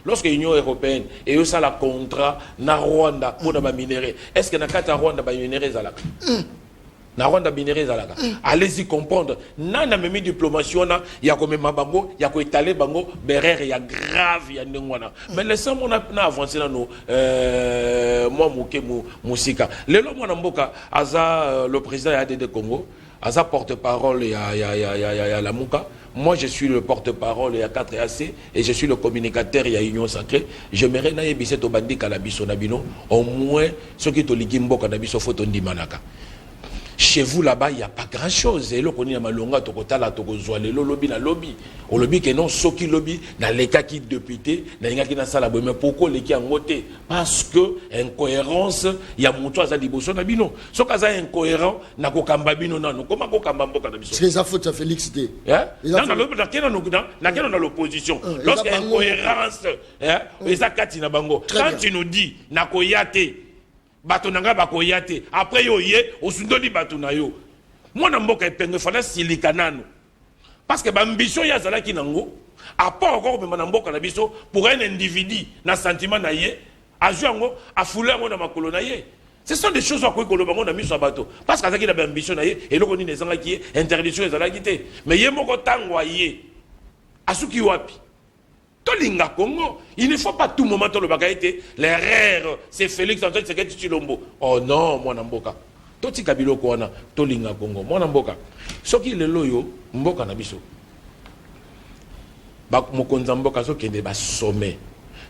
lorsque l'Union européenne et eux ça la contrat na Rwanda pour na minerais, est-ce que na kata Rwanda ba minerais zalaka? Na Rwanda binéré zalaka. Allez-y comprendre. Nana memi diplomatie on a ya comme mabango, ya ko étaler bango berere ya grave ya ndengwana. Mais laissons on a avancé dans nos moi mouké musika. Lelo mwana mboka aza le président ADD Congo, aza porte-parole ya la Mouka. Moi je suis le porte-parole ya 4AC et je suis le communicateur ya Union Sacrée. Je me na yebise to bandi kala biso na bino au moins ce qui to ligi mboka na biso photo ndimanaka. Chez vous là-bas, il n'y a pas grand-chose. Et là, on a malonga, tokotala, tokozwa, lelo lobby na lobby. On lobby que non, ceux qui lobby, na les cas qui député, na les qui na sala boy. Mais pourquoi les qui en voté? Parce que incohérence, il y a mon toit à diboso na bino. Ce cas incohérent, na ko kamba bino nano. Comment ko kamba mboka na biso? C'est ça faute à Félix T. Hein? Non, dans l'opposition. Lorsqu'il y a incohérence, hein? Et ça katina bango. Quand tu nous dis na ko yate. Batonanga bakoyate après yo ye osundoli batuna yo mwana mboka epenge fala silika nano parce que l'ambition ya zala ki nango a pas encore même na mboka na biso pour un individu na sentiment na ye a jouer ngo a fouler ngo na makolo na ye. Ce sont des choses à quoi que l'on a mis sur bateau parce que ça qui a une ambition na ye et le koni nezanga ki interdiction ezala ki te mais ye moko tangwa ye asuki wapi Tolinga Congo. Il ne faut pas tout moment le bagaille. Les rares, c'est Félix Antoine Tshisekedi Tshilombo. Oh non, moi Namboka. Toti Kabilo Kwana, Tolinga Congo. Moi Namboka. Ce qui est le loyo, Mboka Nabiso. Mokonza Mboka, ce qui est le sommet,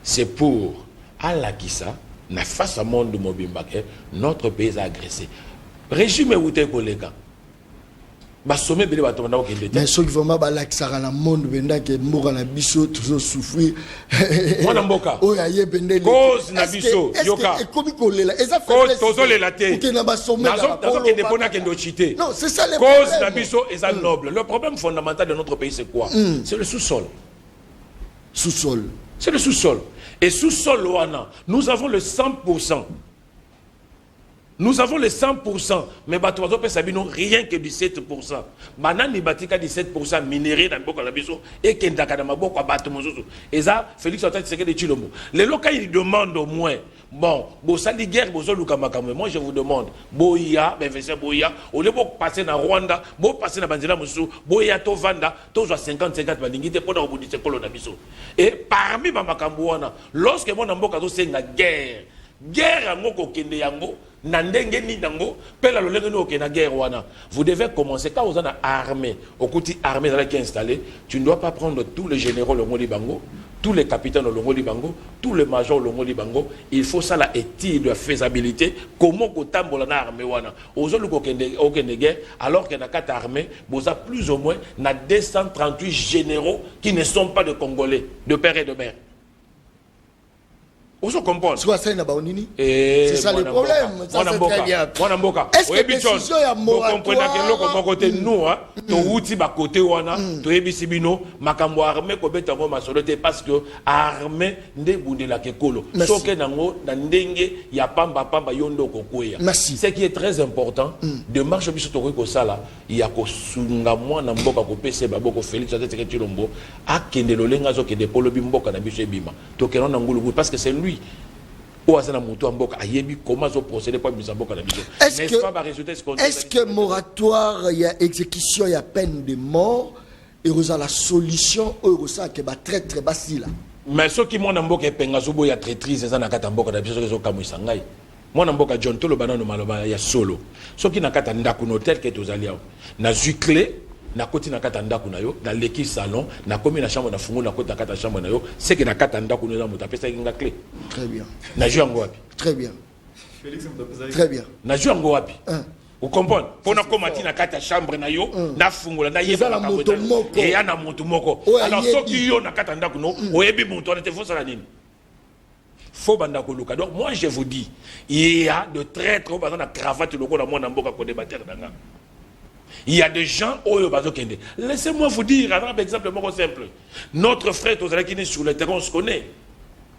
c'est pour Alakisa, na face à monde de Mobimbake, notre pays a agressé. Régime où t'es collègue. Mais ceux qui vraiment balaxara na monde benda ke mboka na biso toujours souffrir. Mwana mboka. Oya ye bende. Cause na biso yoka. Et comme kolela, eza cause tozo le laté. Ke na ba sommet. Nazo ke depona ke ndo chité. Non, c'est ça le cause na biso eza noble. Le problème fondamental de notre pays c'est quoi? C'est le sous-sol. Sous-sol. C'est le sous-sol. Et sous-sol wana, nous avons le 100%. Nous avons les 100%, mais Batoazo Pesabino, rien que 17%. Maintenant, il batika 17% minéré dans le Boko Labiso et Kendaka dans Maboko à Batomozo. Et ça, Félix Antoine Tshisekedi Tshilombo. Les locaux, ils demandent au moins, bon, ça dit guerre, moi je vous demande, Boya, Boya, au lieu de passer dans Rwanda, de passer dans Banzela Moussou, Boya, Tovanda, toujours 50-50, Balingite, pour nous dire que Labiso. Et parmi Mamakambouana, lorsque mon Amboka c'est une guerre, guerre ngoko kende yango nandenge ni dango pela lolenge no ke na guerre wana vous devez commencer quand vous en armée au côté armée dans qui installé tu ne dois pas prendre tous les généraux le Ngoli Bango tous les capitaines le Ngoli Bango tous les majors le Ngoli Bango il faut ça la étude de faisabilité comment ko tambola na armée wana ozolu ko kende guerre alors que na quatre armée boza plus ou moins na 238 généraux qui ne sont pas de Congolais de père et de mère. Vous comprenez? C'est ça le problème. Ça, c'est très bien. Est-ce que décision ya moratoire parce que armée merci. Ce qui est très important de marche il y a kosunga mwana mboka ko pese baboko Félix Antoine Tshilombo akende lolenga zo ke de polo bimboka na biso ebima to ke na ngulu parce que c'est lui est-ce que moratoire, il y a exécution, il y a peine de mort, et vous avez la solution, vous avez que très très facile. Mais ce qui m'ont emboqué pengazubo ya traîtrise ça na katamboka na biso zo kamuisa ngai. Moi namboka John Tolo banano maloba ya solo. Ce qui na katanda ku hôtel que tozali awo. Na zuclé na koti na katanda ku na yo, na leki salon, na komi na chambre na fungo na koti na kata chambre na yo, c'est que na katanda ku na muta pesa inga clé. Très bien. Na juango wapi? Très bien. Très bien. Na juango wapi? Vous comprenez? Pour na komati na kata chambre na yo, na fungo na yeba na moto moko. Et ya na moto moko. Alors ce qui yo na katanda ku no, oyebi moto na te fosa la nini? Faut banda ko luka. Donc moi je vous dis, il y a de traîtres au bazan na cravate loko na mona mboka ko débattre danga. Il y a des gens au bazokende. Laissez-moi vous dire un exemple simple. Notre frère Tozala qui est sur le terrain, on se connaît.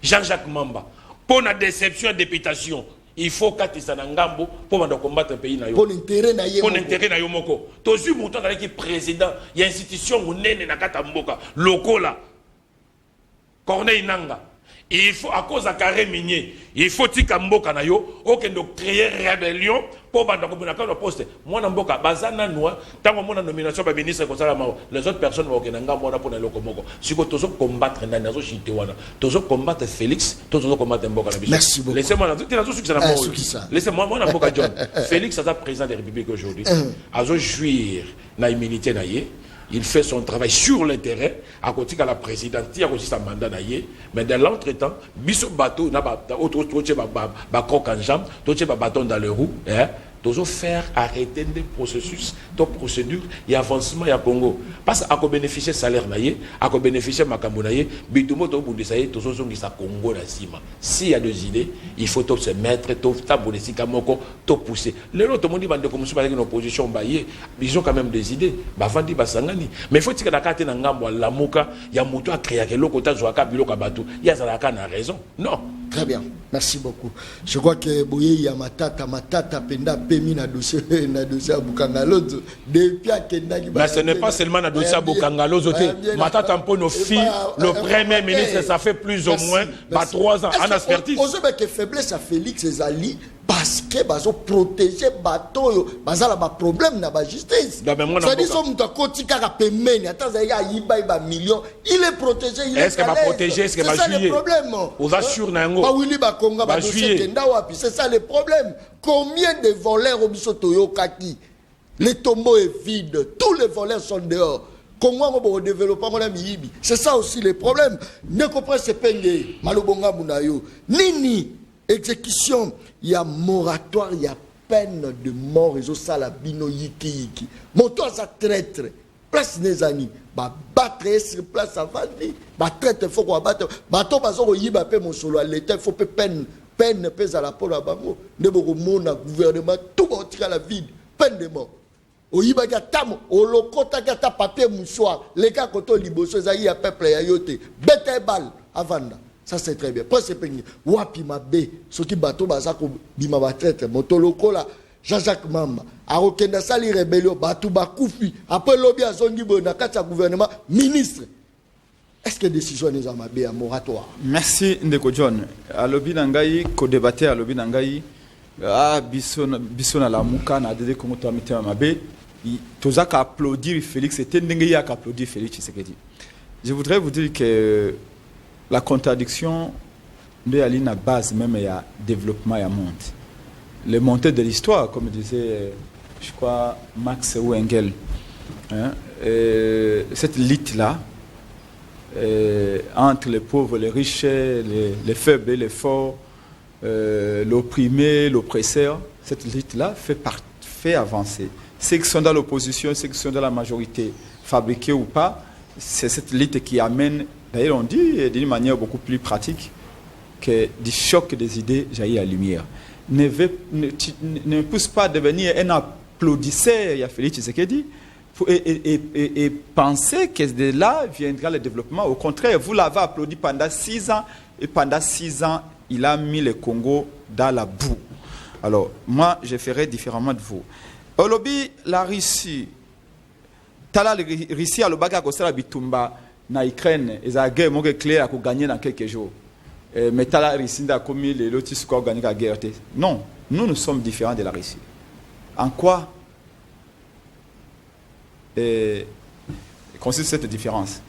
Jean-Jacques Mamba. Pour la déception et députation, il faut qu'il s'en engambo pour combattre le pays. Pour l'intérêt na yo. Pour l'intérêt na yo moko. Tozu mouton qui est président, il y a une institution où nene na kata mboka, loko là. Corneille Nanga. Il faut, à cause de carré minier, il faut que mboka na yo, créer rébellion pour le poste. Moi, Namboka, Bazana Noa, tant que mon nomination par ministre, les autres personnes vont pour le locomoko. Si vous tous combattre Nanazo Chitewana, tous combattre Félix, tous combattre Mboka. Merci beaucoup. Laissez-moi, laissez-moi, moi, Namboka John. Félix, c'est président de la République aujourd'hui. Azo jouir na immunité naïe. Il fait son travail sur le terrain, à côté de la présidente, il y a aussi sa mandat naïe, mais dans l'entretemps, biso bateau, n'a pas croc en jambe, bâton dans le roue, toujours faire arrêter des processus, des procédures, il y a avancement, il y a Congo. Parce qu'à bénéficier salaire naïe, à bénéficier makambo naïe, bitumo to bundesaye, toujours zongi sa Congo la cima. S'il y a des idées, il faut se mettre, tout tabonesi kamoko, tout pousser. Les autres monde bande comme ça avec une opposition baillée, ils ont quand même des idées. Bavandi basangani. Mais il faut que la carte na ngambo la muka, il y a muto à créer que l'okota zoaka biloko batu. Il y a zalaka na raison. Non. Très bien. Merci beaucoup. Je crois que Boye ya matata penda pemi na dossier à Bukangalozo depuis Kenda qui. Mais ce n'est pas seulement na dossier à Bukangalozo. Matata Mpono fi le premier ministre, ça fait plus ou moins 3 ans en expertise. On sait que faiblesse à Félix Ezali parce que bazo protéger bateau bazala ba problème na ba justice. C'est-à-dire son muta kotika ka pemeni ataza ya yiba ba million, il est protégé, il est. Est-ce que va protéger, est-ce que va juger? C'est ça le problème. Aux assure na ngo. Ba wili ba konga ba dossier kenda wapi, c'est ça le problème. Combien de voleurs au biso toyokaki? Les tombeaux est vide, tous les voleurs sont dehors. Comment on va développer mon ami? C'est ça aussi le problème. Ne comprenez pas ce malobonga munayo. Nini exécution, il y a moratoire, il y a peine de mort, et ça la bino yiki. Mon toit ça traître, place des amis, battre sur place avant vie, traître faut qu'on battre, bateau bazo yiba pe mon solo à l'état, faut peine pèse à la peau à bango, ne beaucoup mon gouvernement tout va tirer la vide, peine de mort. Oyiba gatamo, olokota gata papier mouchoir, les gars koto liboso zayi a peuple ya yote, bête balle avanda. Ça c'est très bien. Pour ce pays, wapi mabe, ce qui bateau bazako bima batrete, motoloko la Jean-Jacques Mamba, a okenda sali rébellion, batou bakoufi, après lobby à zongi bona kacha gouvernement ministre. Est-ce que décision n'est amabe à moratoire? Merci Ndeko John. À lobby nangai ko débattre à lobby nangai bisona la muka na dede kongo to amite amabe. Tozaka applaudir Félix, c'était ndenge ya applaudir Félix Tshisekedi. Je voudrais vous dire que la contradiction de la base même il y a développement, il y a monde. Les montées de l'histoire, comme disait, je crois, Marx ou Engels, hein, cette lutte-là, entre les pauvres, les riches, les faibles et les forts, l'opprimé, l'oppresseur, cette lutte-là fait avancer. Ceux qui sont dans l'opposition, ceux qui sont dans la majorité, fabriqués ou pas, c'est cette lutte qui amène. D'ailleurs, on dit d'une manière beaucoup plus pratique que du choc des idées jaillit la lumière. Ne pousse pas à devenir un applaudisseur, il y a Félix Tshisekedi, et penser que de là viendra le développement. Au contraire, vous l'avez applaudi pendant 6 ans, et pendant 6 ans, il a mis le Congo dans la boue. Alors, moi, je ferai différemment de vous. Au lobby, la Russie, la Russie a le bagage à Bitumba. Na Ukraine, ils ont guerre monge clair à gagner dans quelques jours. Mais la Russie a commis les lotis qui ont gagné la guerre. Non, nous sommes différents de la Russie. En quoi consiste cette différence?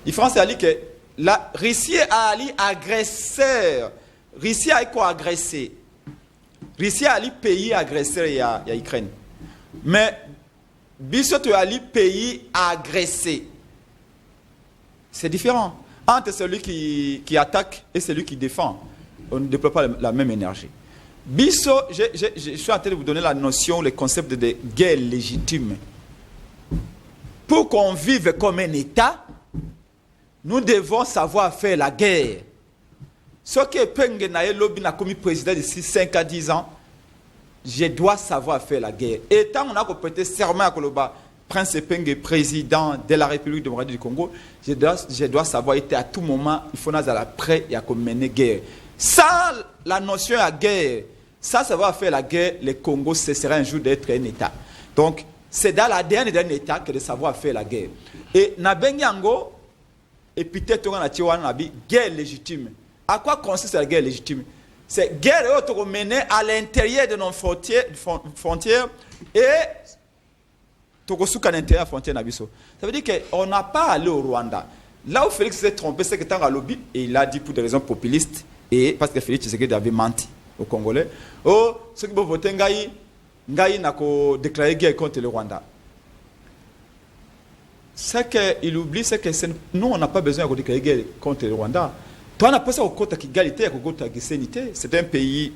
La différence c'est que la Russie a allé agresseur. Russie a quoi agressé? Russie a allé pays agresseur il y a Ukraine. Mais Bissot a allé pays agressé. C'est différent. Entre celui qui attaque et celui qui défend, on ne déploie pas la même énergie. Bisso, je suis en train de vous donner la notion, le concept de guerre légitime. Pour qu'on vive comme un État, nous devons savoir faire la guerre. Ce que Penge Naye Lobi n'a commis président d'ici 5 à 10 ans, je dois savoir faire la guerre. Et tant qu'on a prêté serment à Koloba, Prince Penge, président de la République démocratique du Congo, je dois savoir être à tout moment, il faut être prêt et à mener guerre. Sans la notion de guerre, sans savoir faire la guerre, le Congo cessera un jour d'être un État. Donc, c'est dans l'ADN d'un État que de savoir faire la guerre. Et Nabenyango, et peut-être on a guerre légitime. À quoi consiste la guerre légitime? C'est guerre menée à l'intérieur de nos frontières et à l'intérieur frontière Nabiso. Ça veut dire qu'on n'a pas allé au Rwanda. Là où Félix s'est trompé, c'est que dans le lobby, et il a dit pour des raisons populistes, et parce que Félix Tshisekedi avait menti aux Congolais, oh, ceux qui vont voter Ngaï n'a qu'à déclarer guerre contre le Rwanda. Ce qu'il oublie, c'est que nous, on n'a pas besoin de déclarer guerre contre le Rwanda. Toi, on n'a pas ça au côté d'égalité, au côté de c'est un pays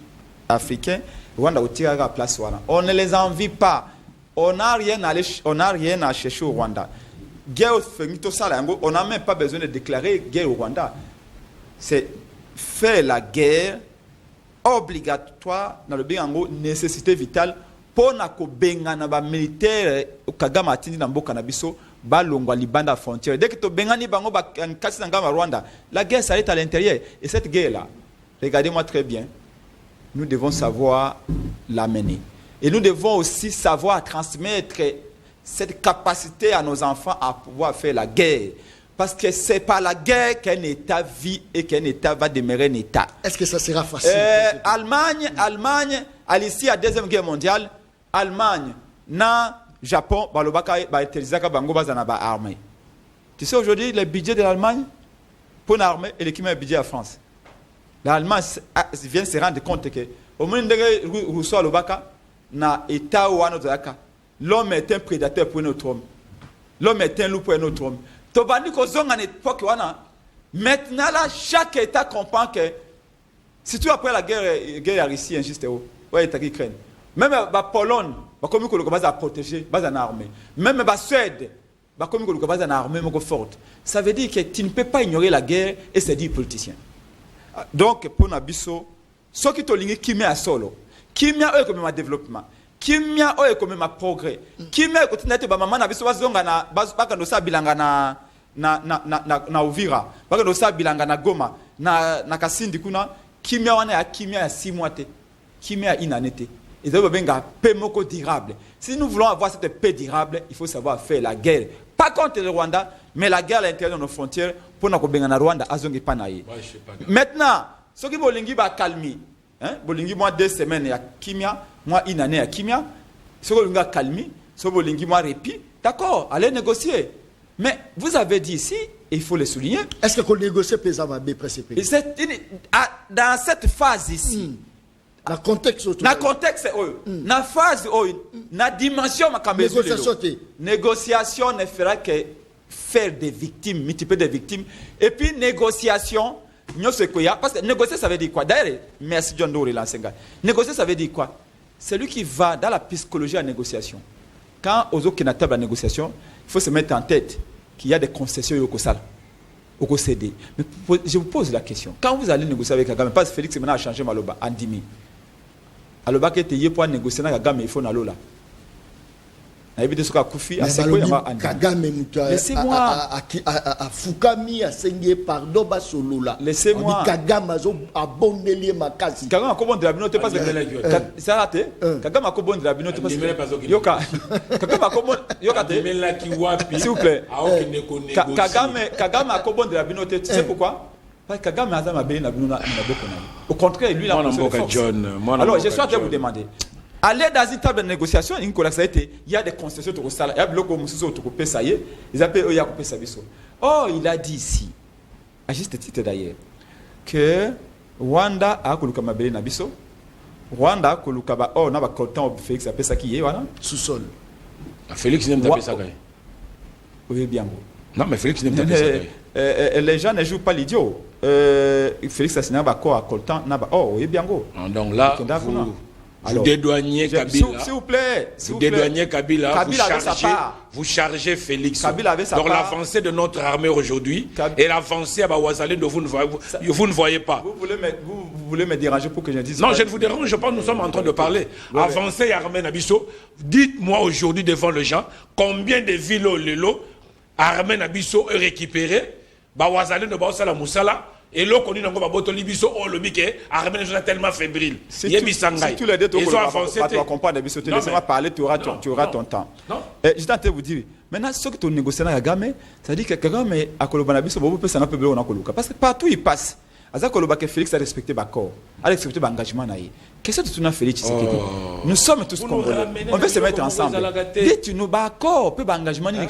africain. Le Rwanda a tiré à la place. On ne les envie pas. On n'a rien à chercher au Rwanda. On n'a même pas besoin de déclarer guerre au Rwanda. C'est faire la guerre obligatoire dans le Bingango, nécessité vitale pour que les militaires Kagame atteindre dans le Nabiso, balongwa libanda frontière. Dès que tu bengani bango kasi dans Rwanda, la guerre s'arrête à l'intérieur. Et cette guerre-là, regardez-moi très bien, nous devons savoir la mener. Et nous devons aussi savoir transmettre cette capacité à nos enfants à pouvoir faire la guerre. Parce que c'est par la guerre qu'un État vit et qu'un État va demeurer un État. Est-ce que ça sera facile? Allemagne, à l'issue de la Deuxième Guerre mondiale, Allemagne, Japon, armée. Tu sais, aujourd'hui, le budget de l'Allemagne pour l'armée est l'équivalent du budget de la France. L'Allemagne vient se rendre compte que au moment où Rousseau na État ou l'homme est un prédateur pour notre homme. L'homme est un loup pour notre homme. Maintenant, là, chaque État comprend que, surtout après la guerre Russie, injuste, l'Ukraine, même la Pologne, comme il va protéger, va en armée. Même la Suède, comme il va en armée forte. Ça veut dire que tu ne peux pas ignorer la guerre et c'est dit politicien. Donc, pour Nabiso, ce qui est qui met à solo, qui met à comme développement. Kimia oye comme ma progrès. Kimia continue te ba mama na biso bazonga na baka no sa bilanga na Uvira. Baka no sa bilanga na Goma na Kasindi kuna kimia wana ya kimia ya 6 mois te. Kimia inanete. Et ça benga paix moko durable. Si nous voulons avoir cette paix durable, il faut savoir faire la guerre. Pas contre le Rwanda, mais la guerre à l'intérieur de nos frontières pour na ko benga na Rwanda azongi panaye. Maintenant, ce qui bolingi ba calmi. Hein? Bolingi moi 2 semaines ya kimia, moi une année ya kimia. Ce que vous avez calmé, ce que vous avez répit, d'accord, allez négocier. Mais vous avez dit ici, et il faut le souligner. Est-ce que vous négociez pesamment dans cette phase ici, dans le contexte, dans la phase, dans la dimension, négociation ne fera que faire des victimes, multiplier des victimes. Et puis négociation, parce que négocier ça veut dire quoi? D'ailleurs, merci John Doe, négocier ça veut dire quoi? C'est lui qui va dans la psychologie à la négociation. Quand aux autres qui n'attendent la négociation, il faut se mettre en tête qu'il y a des concessions au céder. Mais je vous pose la question. Quand vous allez négocier avec Kagame, parce que Félix maintenant a changé Maloba en 10 000. Aloba qui était pour négocier avec Kagame, il faut na lola. Laissez-moi à Fukami à Sengé pardon basolola. Laissez-moi Kagame a bonné makasi. Kagame a combien de la binote parce que c'est raté. Kagame a combien de la binote parce que yoka. Kagame a combien yoka s'il vous plaît. Kagame a combien de la binote, tu sais pourquoi? Parce que Kagame a zama beli na binote na boko na. Au contraire, lui la force. Alors, je souhaite vous demander. Aller dans une table de négociation, il y a des concessions au salaire. Il y a des concessions au Pessaye. Ils appellent eux Yakupé Sabiso. Oh, il a dit ici, à juste titre d'ailleurs, que Rwanda a Kolukama Bele Nabiso. Rwanda a Kolukaba. Oh, on a content Félix appelle ça qui est, voilà. Sous-sol. Félix n'aime pas ça. Oui, bien. Non, mais Félix n'aime pas ça. Les gens ne jouent pas l'idiot. Félix Assina Bako a Coltan. Oh, oui, bien. Donc là, vous dédouaniez Kabila. S'il vous plaît. Vous dédouaniez Kabila. Vous chargez Félix. Donc l'avancée de notre armée aujourd'hui et l'avancée à Bawazalé, vous ne voyez pas. Vous voulez me déranger pour que je dise. Non, je ne vous dérange pas, nous sommes en train de parler. Avancée armée Nabiso, dites-moi aujourd'hui devant les gens combien de villes Lelo, armée Nabiso est récupérée, Bawazalé de Bawasala Moussala. Et là, on dit que le biquet, l'armée est tellement fébrile. Si tu les deux, tu vas comprendre. Laisse-moi parler, tu auras ton temps. Je t'entends vous dire, maintenant, ce que tu négocies avec Kagame, ça dit que Kagame a Kolobanabiso, parce que partout il passe. Félix a respecté Bakor, a respecté l'engagement. Qu'est-ce que tu as fait, nous sommes tous congolais. On veut se mettre ensemble. Dites-nous, Bakor, peu d'engagement, s'il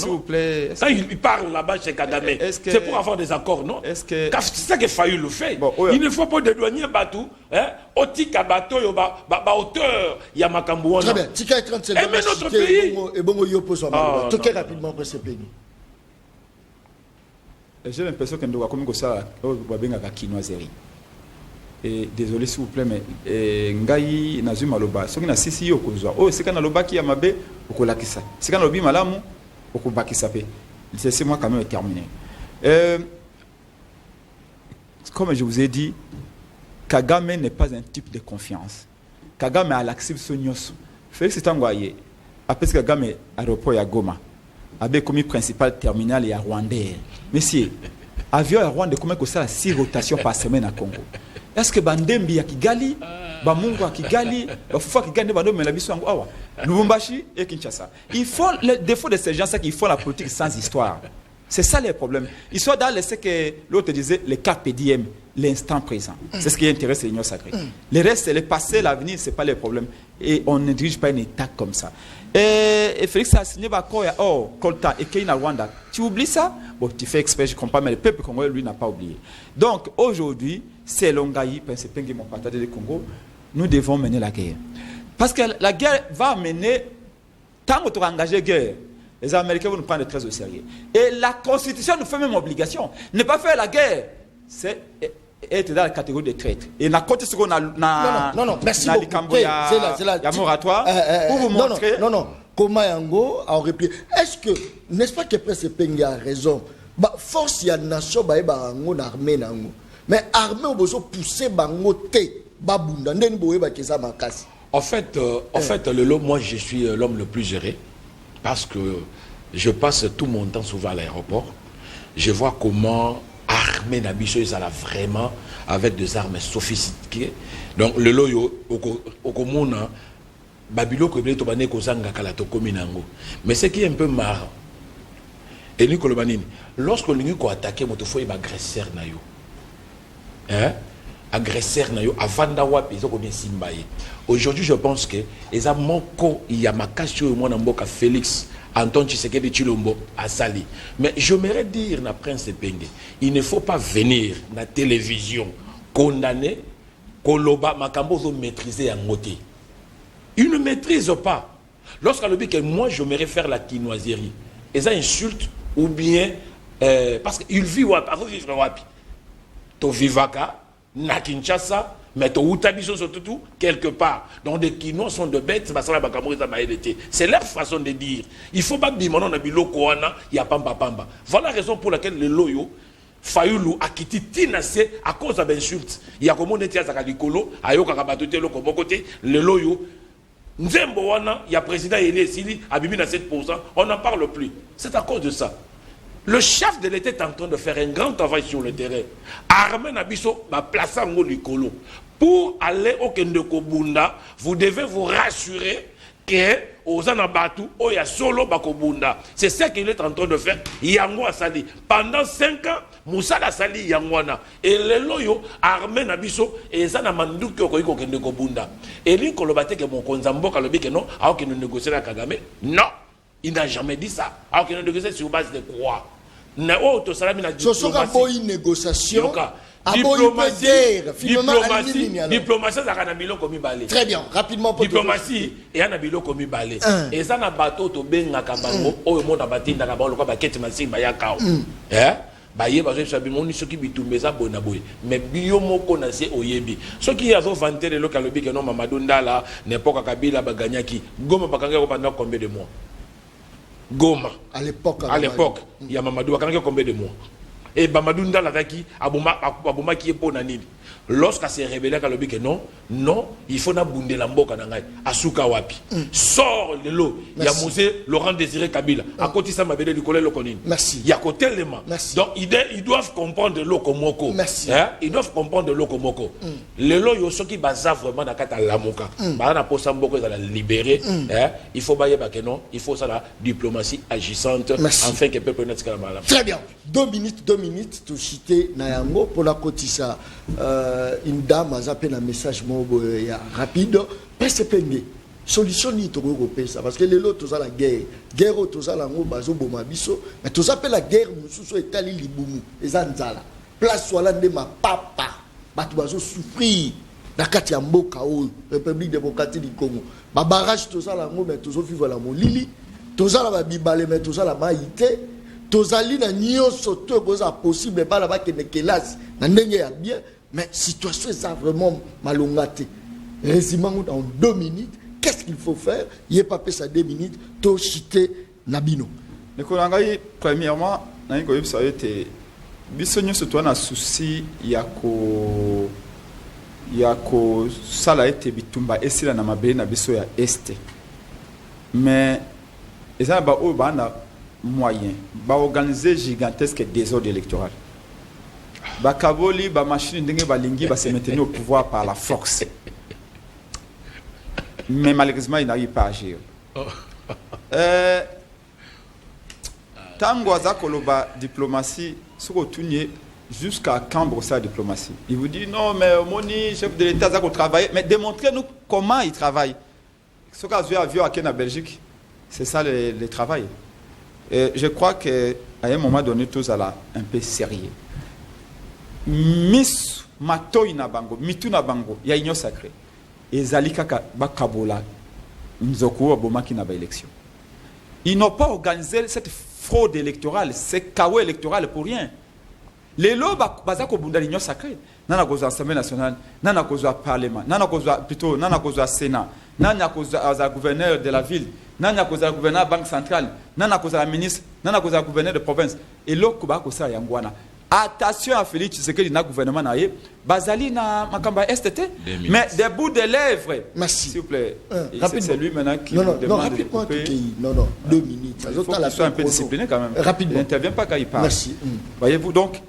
vous plaît. Quand il parle là-bas chez Kagame, c'est pour avoir des accords, non? C'est ça que Fayou le fait. Il ne faut pas dédouaner Batou. Otika Bato, hauteur, Yamakambu. Très bien, Tika 30 secondes. Mais notre pays. Et bon, il oppose toquez rapidement après ce pays. J'ai l'impression que nous avons comme ça, à Kinoiserie. Et désolé s'il vous plaît, mais Ngai Nazuma Loba, ce qui n'a sisi au Kozwa. Oh, c'est quand Loba qui a mabé, au Kolakisa. C'est quand Lobi Malamu, au Kobakisapé. C'est moi quand même terminé. Comme je vous ai dit, Kagame n'est pas un type de confiance. Kagame a l'accepté Sonyosu. Félix Tangoye, après Kagame aéroport à Goma. Avec comme principal terminal et à Rwandais. Monsieur, avion à Rwanda, comment ça 6 rotations par semaine à Congo? Est-ce que Bandembi à Kigali, Bamungu à Kigali, Bafufa Kigali, Bado Melabiso Ango Awa, Lubumbashi et Kinshasa. Il faut le défaut de ces gens, c'est qu'ils font la politique sans histoire. C'est ça le problème. Ils sont dans ce que l'autre disait, le carpe diem, l'instant présent. C'est ce qui intéresse l'Union sacrée. Le reste, c'est le passé, l'avenir, ce n'est pas le problème. Et on ne dirige pas une État comme ça. Et Félix a signé Kolta et Kenya Rwanda. Tu oublies ça? Bon, tu fais exprès, je comprends, mais le peuple congolais, lui, n'a pas oublié. Donc, aujourd'hui, c'est Longaï, c'est Pengue, mon partage du Congo, nous devons mener la guerre. Parce que la guerre va mener, tant que tu vas engager la guerre, les Américains vont nous prendre très au sérieux. Et la Constitution nous fait même obligation. Ne pas faire la guerre, c'est être dans la catégorie des traîtres. Et na côté ce qu'on a non, merci beaucoup. C'est la moratoire pour vous montrer. Non. Comment Yango a répliqué. Est-ce que, n'est-ce pas que Presse Pengue a raison? Force y a nation bango armée nango. Mais armée au besoin pousser bango te babunda ndeni boye ba keza makasi. En fait, le lot, moi je suis l'homme le plus heureux parce que je passe tout mon temps souvent à l'aéroport. Je vois comment armée Nabiso ils allaient vraiment avec des armes sophistiquées. Donc le loyo au commun Babilo Kobele Tobane Kozanga Kalato Kominango. Mais ce qui est un peu marrant, et Nicolas Banini, lorsque l'Union a attaqué Motofo et agresseur Nayo, agresseur Nayo, avant d'avoir ils ont Simbaye. Aujourd'hui, je pense que les Amoko Yamakasio et Monamboka Félix, Anton Tshisekedi Chilombo à Sali. Mais j'aimerais dire na Prince Pengue, il ne faut pas venir na la télévision condamner Koloba Makambo maîtriser en moté. Il ne maîtrise pas. Lorsqu'on dit que moi j'aimerais faire la quinoiserie, et ça insulte ou bien parce qu'il vit wapi, il faut vivre wapi. To vivaka, na Kinshasa, mais to utabiso surtout quelque part. Donc des quinois sont de bêtes, c'est leur façon de dire. Il ne faut pas dire mon biloko wana, il y a pamba pamba. Voilà la raison pour laquelle le loyo Fayoulou a quitté Tinasé à cause d'insultes. Il y a comme on était à Zakadikolo, à Yokarabatute, le côté, le loyo. Nzembo wana, il y a président Elie Sili, Abimi à 7%, on n'en parle plus. C'est à cause de ça. Le chef de l'État est en train de faire un grand travail sur le terrain. Armé Nabiso va placer en haut du colo. Pour aller au Kendeko Bunda, vous devez vous rassurer que aux Anabatu, il y a solo Bakobunda. C'est ça qu'il est en train de faire. Yango Sali. Pendant 5 ans, Moussa Sali Yangwana. Et les loyo, armé Nabiso, et ça n'a mandou que Kendeko Bunda. Et lui, qu'on le battait que mon Konzambo, quand le dit que non, alors qu'il ne négocie la Kagame, non, il n'a jamais dit ça. Alors qu'il ne négocie sur base de quoi? Ce sera pas une négociation. Diplomatie, c'est un biloko comme balé. Très bien, rapidement. Diplomatie, et un biloko comme balé. Et ça n'a pas tout bien à Kabango, au monde à bâtir dans la banque, à Baketi Massi, Bayakao. Baye, parce que mon ce qui bitumbe ça bonaboy. Mais biomoko na se oyebi. Ce qui a vanté le local que non Mamadou Ndala, n'importe Kabila Baganyaki, Goma Bakanga pendant combien de mois? Goma. À l'époque, il y a Mamadou Bakanga combien de mois? Et Mamadou Ndala Taki, Abouma qui est pour Nanini. Lorsqu'il s'est révélé qu'à l'objet que non, il faut n'abonder la mboka nangai. Asuka wapi. Sort le lot. Il y a Mosé Laurent Désiré Kabila. À côté ça m'a du collège Lokonine. Merci. Il y a côté l'élément. Donc ils doivent comprendre le Lokomoko. Merci. Ils doivent comprendre le Lokomoko. Le lot yo ceux qui basent vraiment dans kata lamoka. Ba na posa mboko za la libérer. Il faut bailler ba que non, il faut ça la diplomatie agissante afin que peuple n'a pas mal. Très bien. 2 minutes tout citer Nayango pour la cotisa. Une dame a zappé un message rapide. Presse Pengue. Solution ni to européen ça parce que les autres ont la guerre tous à la bazo bomabiso mais tous appellent la guerre mususu etali libumu ezanzala place wala nde ma papa batu bazo souffrir na kati ya mboka o République démocratique du Congo ba barrage tous à la mais tous vivre la molili tous à la bibale mais tous à la maïté tous ali na nyonso to koza possible pas là-bas que ne kelas na ndenge ya bien. Mais situation est vraiment malongate. Résumons en 2 minutes. Qu'est-ce qu'il faut faire? Il n'y a pas fait ça 2 minutes. To chité Nabino. Premièrement, ça a été. Bisogno surtout un souci. Yako ça a été bitumba et c'est la namabé na biso ya est. Mais ils ont un moyen. Ba organiser gigantesque désordre électoral. Bakaboli, ba machine ndenge balingi ba se maintenir au pouvoir par la force. Mais malheureusement, il n'arrive pas à agir. Tango Azakoloba diplomatie, jusqu'à quand sa diplomatie. Il vous dit non, mais Moni, chef de l'État, Zako travaille. Mais démontrez-nous comment il travaille. Ce qu'a vu à en Belgique, c'est ça le travail. Et je crois qu'à un moment donné, tous allaient un peu sérieux. Miss Matoi na bango, mitu na bango, il y a une sacrée. Et Zalika Bakabola, Nzoku Abomaki na ba élection. Ils n'ont pas organisé cette fraude électorale, ce chaos électoral pour rien. Les lois bazako bunda l'union sacrée. Nana kozo Assemblée nationale, nana kozo Parlement, nana kozo plutôt nana kozo Sénat, nana kozo gouverneur de la ville, nana kozo gouverneur de la banque centrale, nana kozo ministre, nana kozo gouverneur de province. Et l'autre kuba kosa yangwana. Attention à Félix Tshisekedi na gouvernement naie, bazali na makamba STT, mais des bouts de lèvres. Merci. S'il vous plaît. C'est lui maintenant qui non, demande de couper. Non, 2 minutes. Il faut qu'il soit un peu discipliné quand même. Rapidement. Il n'intervient pas quand il parle. Merci. Voyez-vous, donc,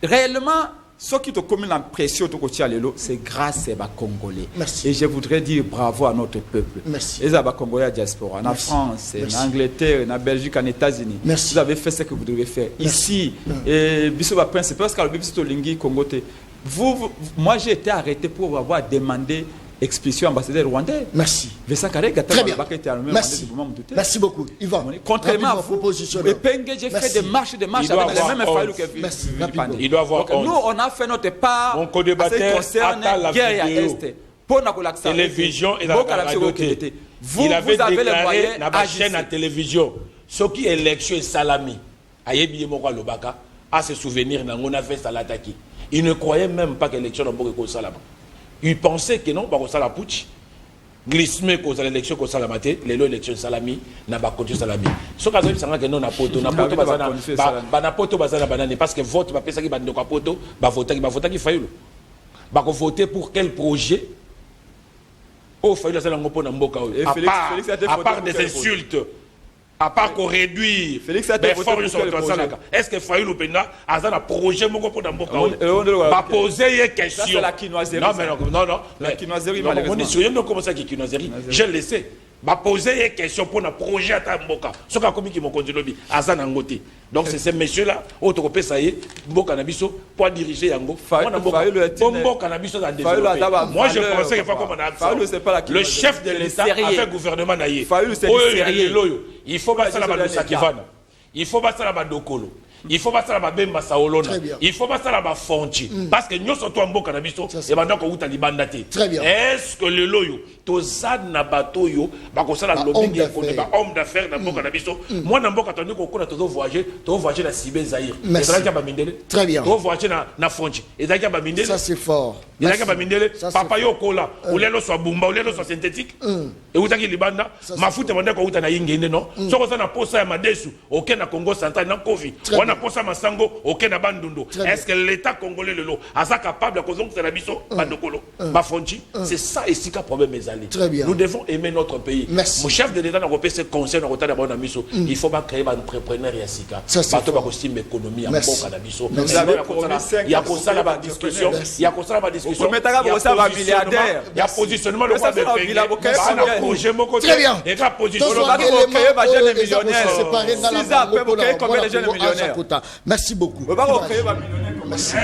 réellement, ce qui te commet la pression, c'est grâce aux Congolais. Merci. Et je voudrais dire bravo à notre peuple. Merci. Les Congolais à diaspora, en France, en Angleterre, en Belgique, en États-Unis. Merci. Vous avez fait ce que vous devez faire. Ici, Bissoba Prince, c'est parce que le Bissoba Lingui Congote. Moi, j'ai été arrêté pour avoir demandé expulsion ambassadeur rwandais. Merci. Très bien. Merci. Merci beaucoup. Yvan, contrairement à vous, j'ai fait des marches avec les mêmes Fayoulou que merci. Il doit avoir nous, on a fait notre part en ce qui concerne la guerre à Est. Pour la télévision et la radio. Vous avez les moyens d'agir à la télévision. Ce qui est élection et salami. Ayebi Moko Lobaka à se souvenir on a fait Salataki. Il ne croyait même pas que l'élection n'a pas été salama. Il pensait que non, pas que ça la putsch. Glissement cause l'élection cause la maté, les élections salami n'a pas continué salami. Ce cas où que non na poto na poto bazana banane parce que vote va penser qu'il va ndoko poto, va voter qui Fayoulou. Ba ko voter pour quel projet? Oh Fayoulou ça ngo pona mboka à part des insultes. À part qu'on réduit est-ce que Fayoulou Penda a un projet pour va poser une question. Non. La quinoiserie, je le sais. Va poser une question pour un projet à Mboka. Ce qu'a commis qui m'ont continué à Zanangote. Donc c'est ces messieurs-là, autre que ça y est, Mboka Nabiso, pour diriger Yango. Mboka Nabiso dans développé. Moi je pensais que le chef de l'État avec le gouvernement naïe. Il faut pas ça la Sakivana. Il faut pas ça la Badokolo. Il faut pas ça la Bemba Saolona. Il faut pas ça la Fonchi. Parce que nous sommes en Mboka Nabiso et maintenant qu'on a libandate. Est-ce que le loyo tozad na bato yo ba ko sala lobbying ko ba homme d'affaires na Mboka Nabiso. Moi na Mboka tandi ko na tozo voyager na Sibé Zaïre. Ezalaki ba mindele. Très bien. To voyager na Fonchi. Ezalaki ba mindele. Ça c'est fort. Ezalaki ba mindele. Papa yo kola, olelo so bumba, olelo so synthétique. Et utaki libanda, mafuta banda ko uta na yingende non. Soko ça na posa ya madesu, aucun na Congo central na Covid. On a posa masango, aucun na bandundu. Est-ce que l'État congolais lelo asa capable ko zonk na biso bandokolo, ba Fonchi? C'est ça ici qu'a problème mes amis. Nous devons aimer notre pays. Merci. Mon chef de l'État n'a pas ce conseil dans le d'abord miso. Il faut pas créer un entrepreneur ici. Bateau va costume économie en bon canabiso. Il y a comme ça la discussion. Il y a comme ça la discussion. Il y a positionnement le roi de pays. Très bien. Et la positionnement merci beaucoup. Merci.